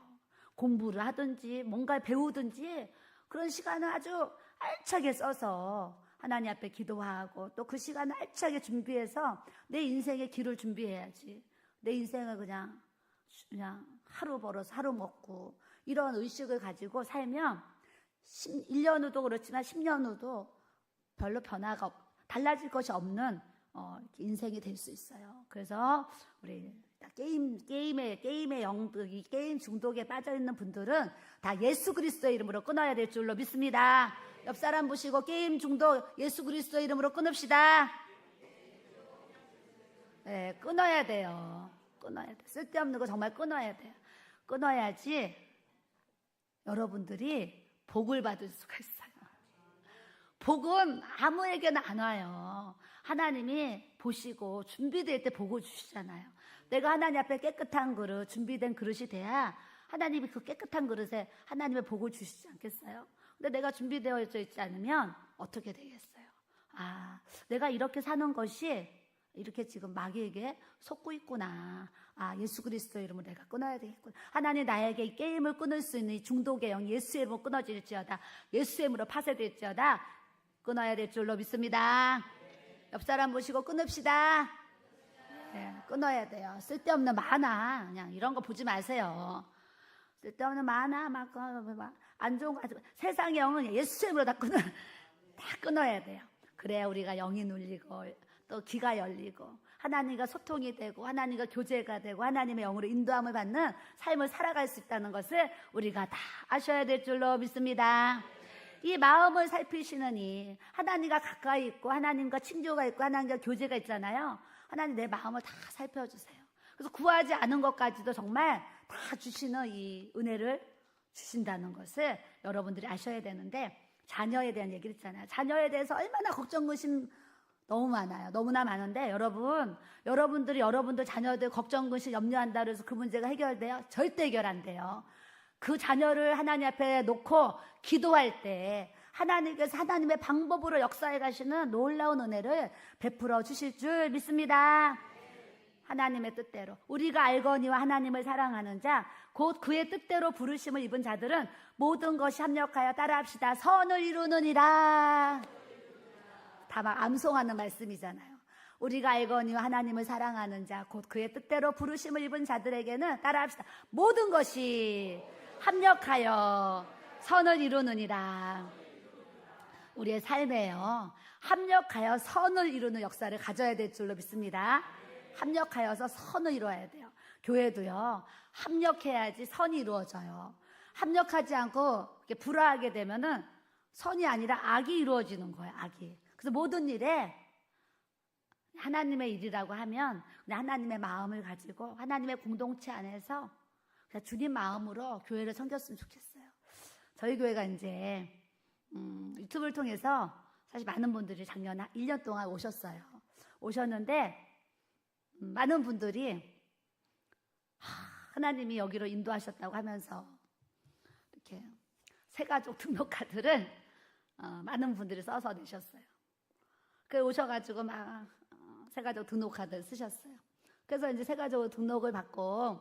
공부를 하든지 뭔가 배우든지 그런 시간을 아주 알차게 써서 하나님 앞에 기도하고 또 그 시간을 알차게 준비해서 내 인생의 길을 준비해야지. 내 인생을 그냥 하루 벌어서 하루 먹고 이런 의식을 가지고 살면 1년 후도 그렇지만 10년 후도 별로 변화가 달라질 것이 없는 인생이 될 수 있어요. 그래서 우리 게임의 영도, 이 게임 중독에 빠져 있는 분들은 다 예수 그리스도의 이름으로 끊어야 될 줄로 믿습니다. 옆 사람 보시고 게임 중독 예수 그리스도의 이름으로 끊읍시다. 네, 끊어야 돼요. 끊어야 돼. 쓸데없는 거 정말 끊어야 돼요. 끊어야지 여러분들이 복을 받을 수가 있어요. 복은 아무에게나 안 와요. 하나님이 보시고 준비될 때 복을 주시잖아요. 내가 하나님 앞에 깨끗한 그릇, 준비된 그릇이 돼야 하나님이 그 깨끗한 그릇에 하나님의 복을 주시지 않겠어요? 근데 내가 준비되어 있지 않으면 어떻게 되겠어요? 내가 이렇게 사는 것이 이렇게 지금 마귀에게 속고 있구나. 예수 그리스도의 이름으로 내가 끊어야 되겠구나. 하나님 나에게 이 게임을 끊을 수 있는 이 중독의 영 예수의 이름으로 끊어질지어다. 예수의 이름으로 파쇄될지어다. 끊어야 될 줄로 믿습니다. 옆 사람 보시고 끊읍시다. 네, 끊어야 돼요. 쓸데없는 만화 그냥 이런 거 보지 마세요. 쓸데없는 만화 막 안 좋은 거 가지고 세상의 영은 예수의 이름으로 다 끊어야 돼요. 그래야 우리가 영이 눌리고 또 귀가 열리고 하나님과 소통이 되고 하나님과 교제가 되고 하나님의 영으로 인도함을 받는 삶을 살아갈 수 있다는 것을 우리가 다 아셔야 될 줄로 믿습니다. 이 마음을 살피시는 이 하나님과 가까이 있고 하나님과 친교가 있고 하나님과 교제가 있잖아요. 하나님 내 마음을 다 살펴주세요. 그래서 구하지 않은 것까지도 정말 다 주시는 이 은혜를 주신다는 것을 여러분들이 아셔야 되는데 자녀에 대한 얘기를 했잖아요. 자녀에 대해서 얼마나 걱정 근심 너무 많아요. 너무나 많은데 여러분들이 여러분들 자녀들 걱정 근심 염려한다 그래서 그 문제가 해결돼요? 절대 해결 안 돼요. 그 자녀를 하나님 앞에 놓고 기도할 때 하나님께서 하나님의 방법으로 역사해 가시는 놀라운 은혜를 베풀어 주실 줄 믿습니다. 하나님의 뜻대로 우리가 알거니와 하나님을 사랑하는 자 곧 그의 뜻대로 부르심을 입은 자들은 모든 것이 합력하여 따라합시다. 선을 이루느니라. 다 막 암송하는 말씀이잖아요. 우리가 알거니와 하나님을 사랑하는 자 곧 그의 뜻대로 부르심을 입은 자들에게는 따라합시다. 모든 것이 합력하여 선을 이루느니라. 우리의 삶에요 합력하여 선을 이루는 역사를 가져야 될 줄로 믿습니다. 합력하여서 선을 이루어야 돼요. 교회도요 합력해야지 선이 이루어져요. 합력하지 않고 이렇게 불화하게 되면은 선이 아니라 악이 이루어지는 거예요. 악이. 그래서 모든 일에 하나님의 일이라고 하면 하나님의 마음을 가지고 하나님의 공동체 안에서 그냥 주님 마음으로 교회를 섬겼으면 좋겠어요. 저희 교회가 이제 유튜브를 통해서 사실 많은 분들이 작년 1년 동안 오셨는데 많은 분들이 하나님이 여기로 인도하셨다고 하면서 이렇게 새가족 등록카드를 많은 분들이 써서 내셨어요. 그 오셔가지고 막 새가족 등록카드를 쓰셨어요. 그래서 이제 새가족 등록을 받고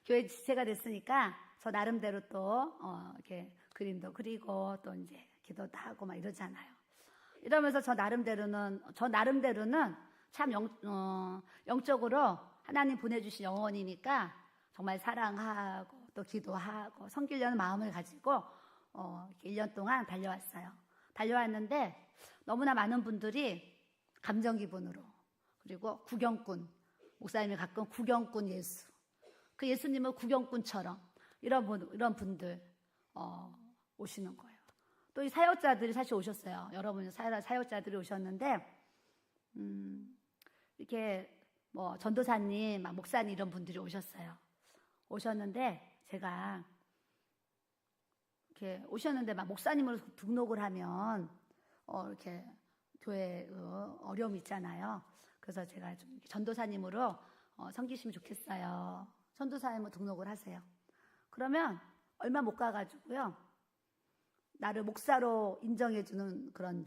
교회 지체가 됐으니까 저 나름대로 또 이렇게 그림도 그리고 또 이제 기도도 하고 막 이러잖아요. 이러면서 저 나름대로는 참 영적으로 하나님 보내주신 영혼이니까 정말 사랑하고 또 기도하고 섬기려는 마음을 가지고 1년 동안 달려왔어요. 달려왔는데 너무나 많은 분들이 감정 기분으로, 그리고 구경꾼, 목사님이 가끔 구경꾼 예수, 그 예수님은 구경꾼처럼 이런 분들 오시는 거예요. 또 이 사역자들이 사실 오셨어요. 여러분 사역자들이 오셨는데 이렇게 뭐 전도사님, 목사님 이런 분들이 오셨는데 제가 이렇게 오셨는데 막 목사님으로 등록을 하면 이렇게 교회 어려움이 있잖아요. 그래서 제가 좀 전도사님으로 섬기시면 좋겠어요. 전도사님으로 등록을 하세요. 그러면 얼마 못 가가지고요, 나를 목사로 인정해주는 그런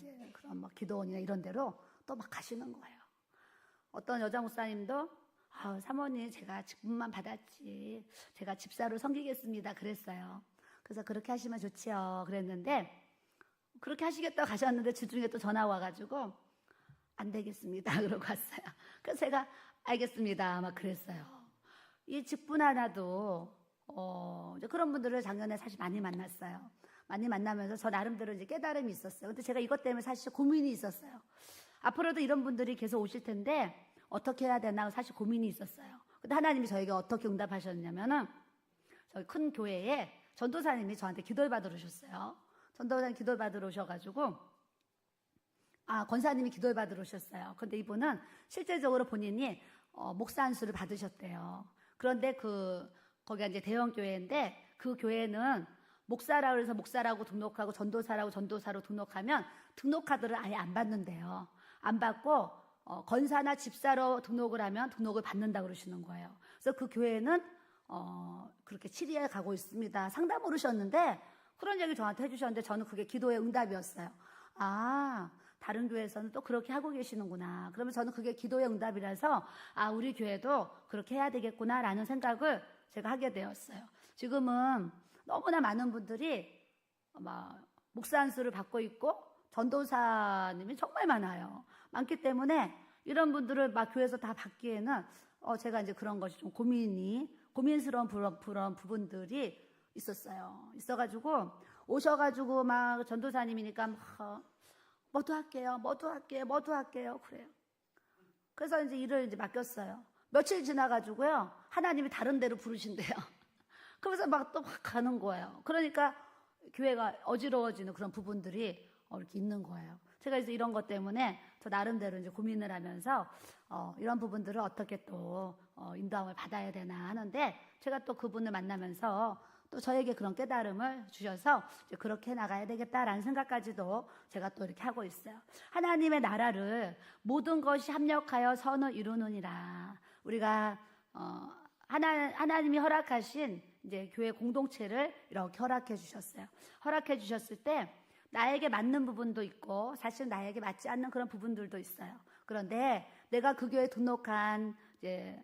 막 기도원이나 이런 데로 또 막 가시는 거예요. 어떤 여자 목사님도 사모님 제가 직분만 받았지 제가 집사로 섬기겠습니다 그랬어요. 그래서 그렇게 하시면 좋지요 그랬는데, 그렇게 하시겠다고 가셨는데 주중에 또 전화 와가지고 안 되겠습니다 그러고 왔어요. 그래서 제가 알겠습니다 막 그랬어요. 이 직분 하나도 이제 그런 분들을 작년에 사실 많이 만났어요. 많이 만나면서 저 나름대로 이제 깨달음이 있었어요. 근데 제가 이것 때문에 사실 고민이 있었어요. 앞으로도 이런 분들이 계속 오실 텐데 어떻게 해야 되나 사실 고민이 있었어요. 근데 하나님이 저에게 어떻게 응답하셨냐면은, 저희 큰 교회에 전도사님이 저한테 기도를 받으러 오셨어요. 전도사님 기도를 받으러 오셔가지고, 권사님이 기도를 받으러 오셨어요. 근데 이분은 실제적으로 본인이 목사 안수를 받으셨대요. 그런데 거기가 이제 대형 교회인데, 그 교회는 목사라고 해서 목사라고 등록하고 전도사라고 전도사로 등록하면 등록카드를 아예 안 받는데요. 안 받고 권사나 집사로 등록을 하면 등록을 받는다고 그러시는 거예요. 그래서 그 교회는 그렇게 치리에 가고 있습니다. 상담 오르셨는데 그런 얘기 저한테 해주셨는데, 저는 그게 기도의 응답이었어요. 다른 교회에서는 또 그렇게 하고 계시는구나. 그러면 저는 그게 기도의 응답이라서 우리 교회도 그렇게 해야 되겠구나라는 생각을 제가 하게 되었어요. 지금은 너무나 많은 분들이 목사 안수를 받고 있고 전도사님이 정말 많아요. 많기 때문에 이런 분들을 교회에서 다 받기에는 제가 이제 그런 것이 좀 고민스러운 그런 부분들이 있어가지고 오셔가지고 전도사님이니까 뭐도 할게요 그래요. 그래서 이제 일을 이제 맡겼어요. 며칠 지나가지고요, 하나님이 다른 데로 부르신대요. 그러면서 또 가는 거예요. 그러니까 교회가 어지러워지는 그런 부분들이 이렇게 있는 거예요. 제가 이제 이런 것 때문에 저 나름대로 이제 고민을 하면서 이런 부분들을 어떻게 또 인도함을 받아야 되나 하는데, 제가 또 그분을 만나면서 또 저에게 그런 깨달음을 주셔서 이제 그렇게 나가야 되겠다라는 생각까지도 제가 또 이렇게 하고 있어요. 하나님의 나라를 모든 것이 합력하여 선을 이루느니라. 우리가 하나님이 허락하신 이제 교회 공동체를 이렇게 허락해 주셨어요. 허락해 주셨을 때 나에게 맞는 부분도 있고 사실 나에게 맞지 않는 그런 부분들도 있어요. 그런데 내가 그 교회에 등록한 이제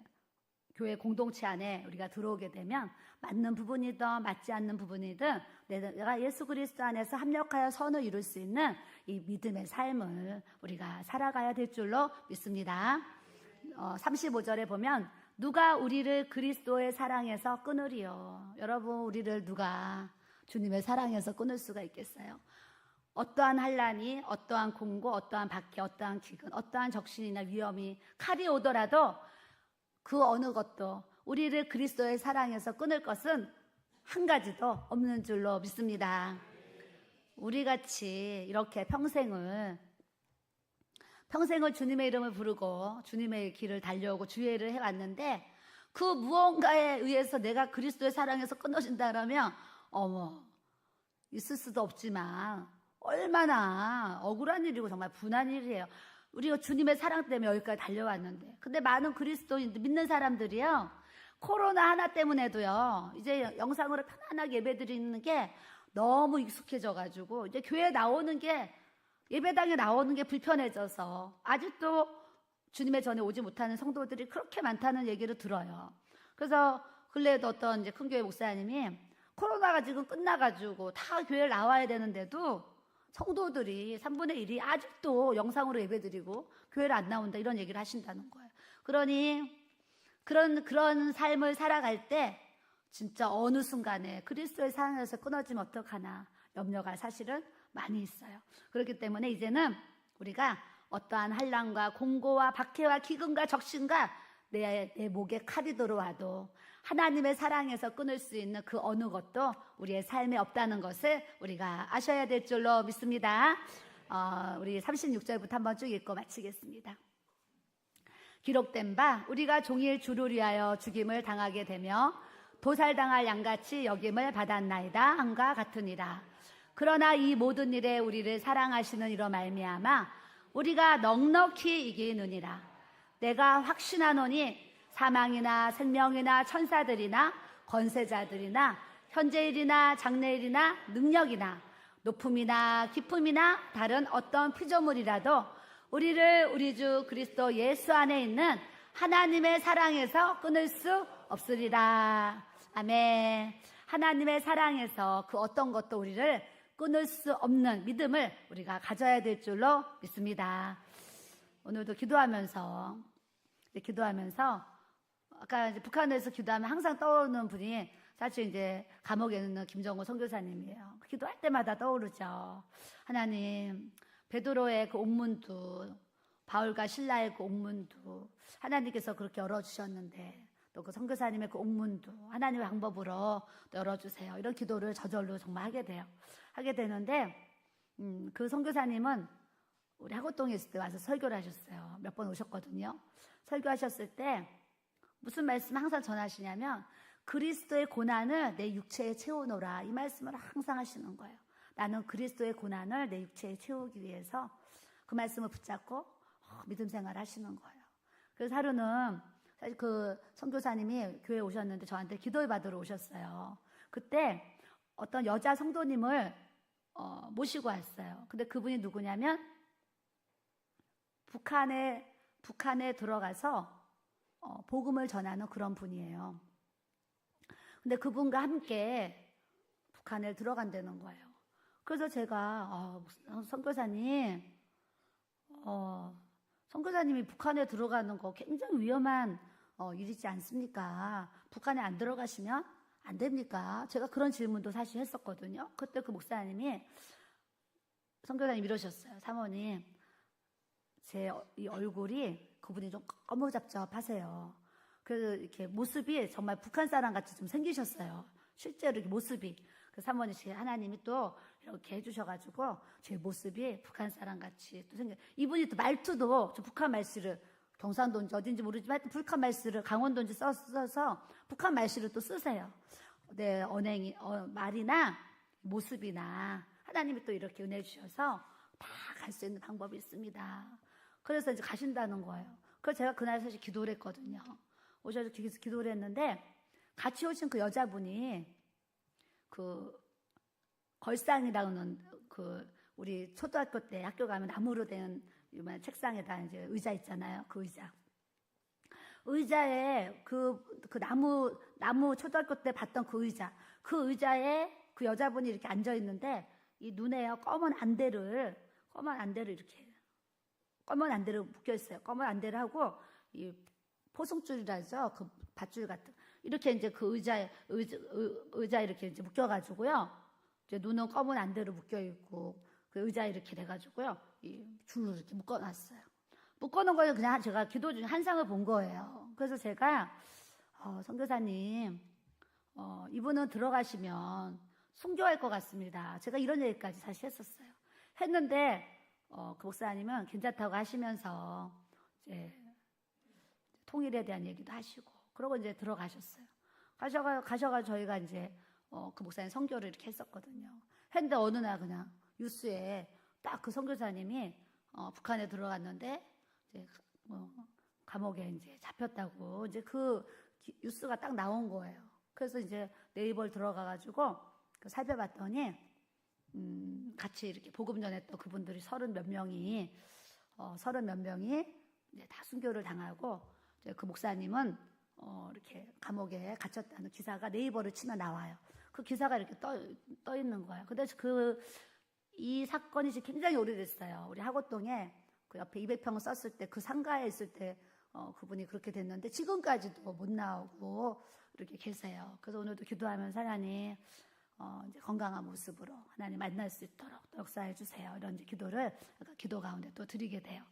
교회 공동체 안에 우리가 들어오게 되면 맞는 부분이든 맞지 않는 부분이든 내가 예수 그리스도 안에서 합력하여 선을 이룰 수 있는 이 믿음의 삶을 우리가 살아가야 될 줄로 믿습니다. 35절에 보면 누가 우리를 그리스도의 사랑에서 끊으리요. 여러분, 우리를 누가 주님의 사랑에서 끊을 수가 있겠어요? 어떠한 환난이, 어떠한 공고, 어떠한 박해, 어떠한 기근, 어떠한 적신이나 위험이 칼이 오더라도 그 어느 것도 우리를 그리스도의 사랑에서 끊을 것은 한 가지도 없는 줄로 믿습니다. 우리같이 이렇게 평생을 주님의 이름을 부르고 주님의 길을 달려오고 주의를 해왔는데, 그 무언가에 의해서 내가 그리스도의 사랑에서 끊어진다 그러면 있을 수도 없지만 얼마나 억울한 일이고 정말 분한 일이에요. 우리가 주님의 사랑 때문에 여기까지 달려왔는데, 근데 많은 그리스도인들, 믿는 사람들이요, 코로나 하나 때문에도요, 이제 영상으로 편안하게 예배드리는 게 너무 익숙해져가지고 이제 교회에 나오는 게, 예배당에 나오는 게 불편해져서 아직도 주님의 전에 오지 못하는 성도들이 그렇게 많다는 얘기를 들어요. 그래서 근래에도 어떤 이제 큰 교회 목사님이 코로나가 지금 끝나가지고 다 교회를 나와야 되는데도 성도들이 3분의 1이 아직도 영상으로 예배드리고 교회를 안 나온다, 이런 얘기를 하신다는 거예요. 그러니 그런 삶을 살아갈 때 진짜 어느 순간에 그리스도의 사랑에서 끊어지면 어떡하나 염려가 사실은 많이 있어요. 그렇기 때문에 이제는 우리가 어떠한 환난과 공고와 박해와 기근과 적신과 내 목에 칼이 들어와도 하나님의 사랑에서 끊을 수 있는 그 어느 것도 우리의 삶에 없다는 것을 우리가 아셔야 될 줄로 믿습니다. 우리 36절부터 한번 쭉 읽고 마치겠습니다. 기록된 바 우리가 종일 주를 위하여 죽임을 당하게 되며 도살당할 양같이 여김을 받았나이다 함과 같으니라. 그러나 이 모든 일에 우리를 사랑하시는 이로 말미암아 우리가 넉넉히 이기느니라. 내가 확신하노니 사망이나 생명이나 천사들이나 권세자들이나 현재일이나 장래일이나 능력이나 높음이나 깊음이나 다른 어떤 피조물이라도 우리를 우리 주 그리스도 예수 안에 있는 하나님의 사랑에서 끊을 수 없으리라. 아멘. 하나님의 사랑에서 그 어떤 것도 우리를 끊을 수 없는 믿음을 우리가 가져야 될 줄로 믿습니다. 오늘도 기도하면서 아까 이제 북한에서 기도하면 항상 떠오르는 분이 사실 이제 감옥에 있는 김정호 선교사님이에요. 기도할 때마다 떠오르죠. 하나님, 베드로의 그 옥문도, 바울과 신라의 그 옥문도 하나님께서 그렇게 열어주셨는데 또 그 선교사님의 그 옥문도 하나님의 방법으로 또 열어주세요. 이런 기도를 저절로 정말 하게 되는데 그 선교사님은 우리 하고동에 있을 때 와서 설교를 하셨어요. 몇 번 오셨거든요. 설교하셨을 때 무슨 말씀 항상 전하시냐면 그리스도의 고난을 내 육체에 채우노라, 이 말씀을 항상 하시는 거예요. 나는 그리스도의 고난을 내 육체에 채우기 위해서 그 말씀을 붙잡고 믿음 생활을 하시는 거예요. 그래서 하루는 사실 그 선교사님이 교회에 오셨는데 저한테 기도를 받으러 오셨어요. 그때 어떤 여자 성도님을 모시고 왔어요. 근데 그분이 누구냐면 북한에 들어가서 복음을 전하는 그런 분이에요. 근데 그분과 함께 북한에 들어간다는 거예요. 그래서 제가 선교사님이 북한에 들어가는 거 굉장히 위험한 일이지 않습니까? 북한에 안 들어가시면 안 됩니까? 제가 그런 질문도 사실 했었거든요. 그때 그 목사님이 선교사님 이러셨어요. 사모님, 제 이 얼굴이 그분이 좀 꺼무잡잡하세요. 그래서 이렇게 모습이 정말 북한 사람 같이 좀 생기셨어요. 실제로 이렇게 모습이. 그 사모님, 하나님이 또 이렇게 해주셔가지고 제 모습이 북한 사람 같이 또 이분이 또 말투도 저 북한 말씨를 경상도인지 어딘지 모르지만 북한 말씨를 강원도인지 써서 북한 말씨를 또 쓰세요. 네, 언행이 말이나 모습이나 하나님이 또 이렇게 은혜 주셔서 다 갈 수 있는 방법이 있습니다. 그래서 이제 가신다는 거예요. 그래서 제가 그날 사실 기도를 했거든요. 오셔서 기도를 했는데 같이 오신 그 여자분이 그 걸상이라는 그 우리 초등학교 때 학교 가면 나무로 된 유명한 책상에다 이제 의자 있잖아요. 그 의자에 그 나무 초등학교 때 봤던 그 의자에 그 여자분이 이렇게 앉아 있는데 이 눈에요 검은 안대를 이렇게 검은 안대를 묶여 있어요. 검은 안대를 하고 이 포승줄이라죠. 그 밧줄 같은 이렇게 이제 그 의자 이렇게 이제 묶여가지고요. 이제 눈은 검은 안대로 묶여 있고 그 의자 이렇게 돼가지고요. 이 줄로 이렇게 묶어놨어요. 묶어놓은 거는 그냥 제가 기도 중에 환상을 본 거예요. 그래서 제가 선교사님, 이분은 들어가시면 순교할 것 같습니다. 제가 이런 얘기까지 사실 했었어요. 했는데 그 목사님은 괜찮다고 하시면서 이제 통일에 대한 얘기도 하시고 그러고 이제 들어가셨어요. 가셔가 저희가 이제 그 목사님 선교를 이렇게 했었거든요. 했는데 어느 날 그냥 뉴스에 딱 그 선교사님이 북한에 들어갔는데 이제 감옥에 이제 잡혔다고 이제 그 뉴스가 딱 나온 거예요. 그래서 이제 네이버를 들어가가지고 살펴봤더니 같이 이렇게 복음 전했던 그분들이 30몇 명이 이제 다 순교를 당하고 이제 그 목사님은 이렇게 감옥에 갇혔다는 기사가 네이버를 치면 나와요. 그 기사가 이렇게 떠 있는 거예요. 근데 이 사건이 굉장히 오래됐어요. 우리 하고동에 그 옆에 200평을 썼을 때 그 상가에 있을 때 그분이 그렇게 됐는데 지금까지도 못 나오고 이렇게 계세요. 그래서 오늘도 기도하면서 하나님 이제 건강한 모습으로 하나님 만날 수 있도록 또 역사해 주세요. 이런 이제 기도를 기도 가운데 또 드리게 돼요.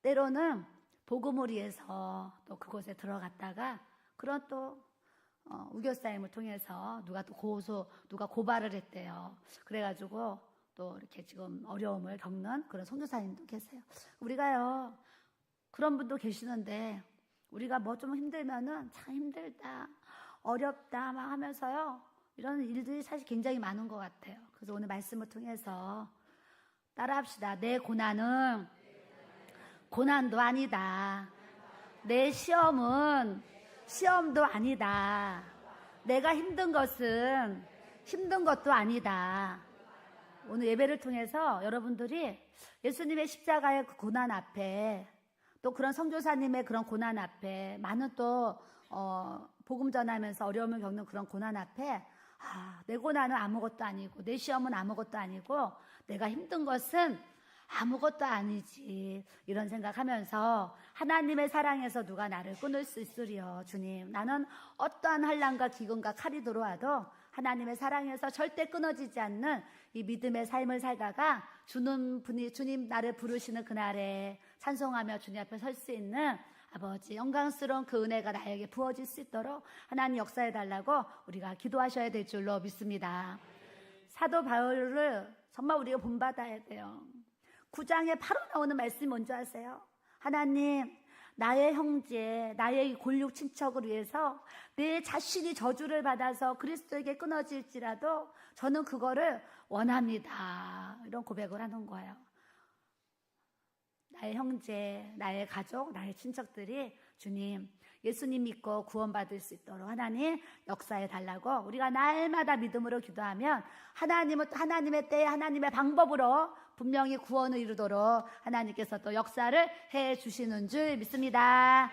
때로는 복음을 위해서 또 그곳에 들어갔다가 그런 또 우겨싸임을 통해서 누가 고발을 했대요. 그래가지고 또 이렇게 지금 어려움을 겪는 그런 선교사님도 계세요. 우리가요 그런 분도 계시는데 우리가 뭐 좀 힘들면은 참 힘들다, 어렵다 막 하면서요 이런 일들이 사실 굉장히 많은 것 같아요. 그래서 오늘 말씀을 통해서 따라합시다. 내 고난은 고난도 아니다. 내 시험은 시험도 아니다. 내가 힘든 것은 힘든 것도 아니다. 오늘 예배를 통해서 여러분들이 예수님의 십자가의 그 고난 앞에 또 그런 선교사님의 그런 고난 앞에 많은 또 복음 전하면서 어려움을 겪는 그런 고난 앞에 내 고난은 아무것도 아니고 내 시험은 아무것도 아니고 내가 힘든 것은 아무것도 아니지 이런 생각하면서 하나님의 사랑에서 누가 나를 끊을 수 있으리요. 주님, 나는 어떠한 환난과 기근과 칼이 들어와도 하나님의 사랑에서 절대 끊어지지 않는 이 믿음의 삶을 살다가 주님 나를 부르시는 그날에 찬송하며 주님 앞에 설 수 있는 아버지 영광스러운 그 은혜가 나에게 부어질 수 있도록 하나님 역사해 달라고 우리가 기도하셔야 될 줄로 믿습니다. 사도 바울을 정말 우리가 본받아야 돼요. 9장에 바로 나오는 말씀이 뭔지 아세요? 하나님, 나의 형제, 나의 골육 친척을 위해서 내 자신이 저주를 받아서 그리스도에게 끊어질지라도 저는 그거를 원합니다. 이런 고백을 하는 거예요. 나의 형제, 나의 가족, 나의 친척들이 주님, 예수님 믿고 구원받을 수 있도록 하나님 역사해 달라고 우리가 날마다 믿음으로 기도하면 하나님은 또 하나님의 때에 하나님의 방법으로 분명히 구원을 이루도록 하나님께서 또 역사를 해 주시는 줄 믿습니다.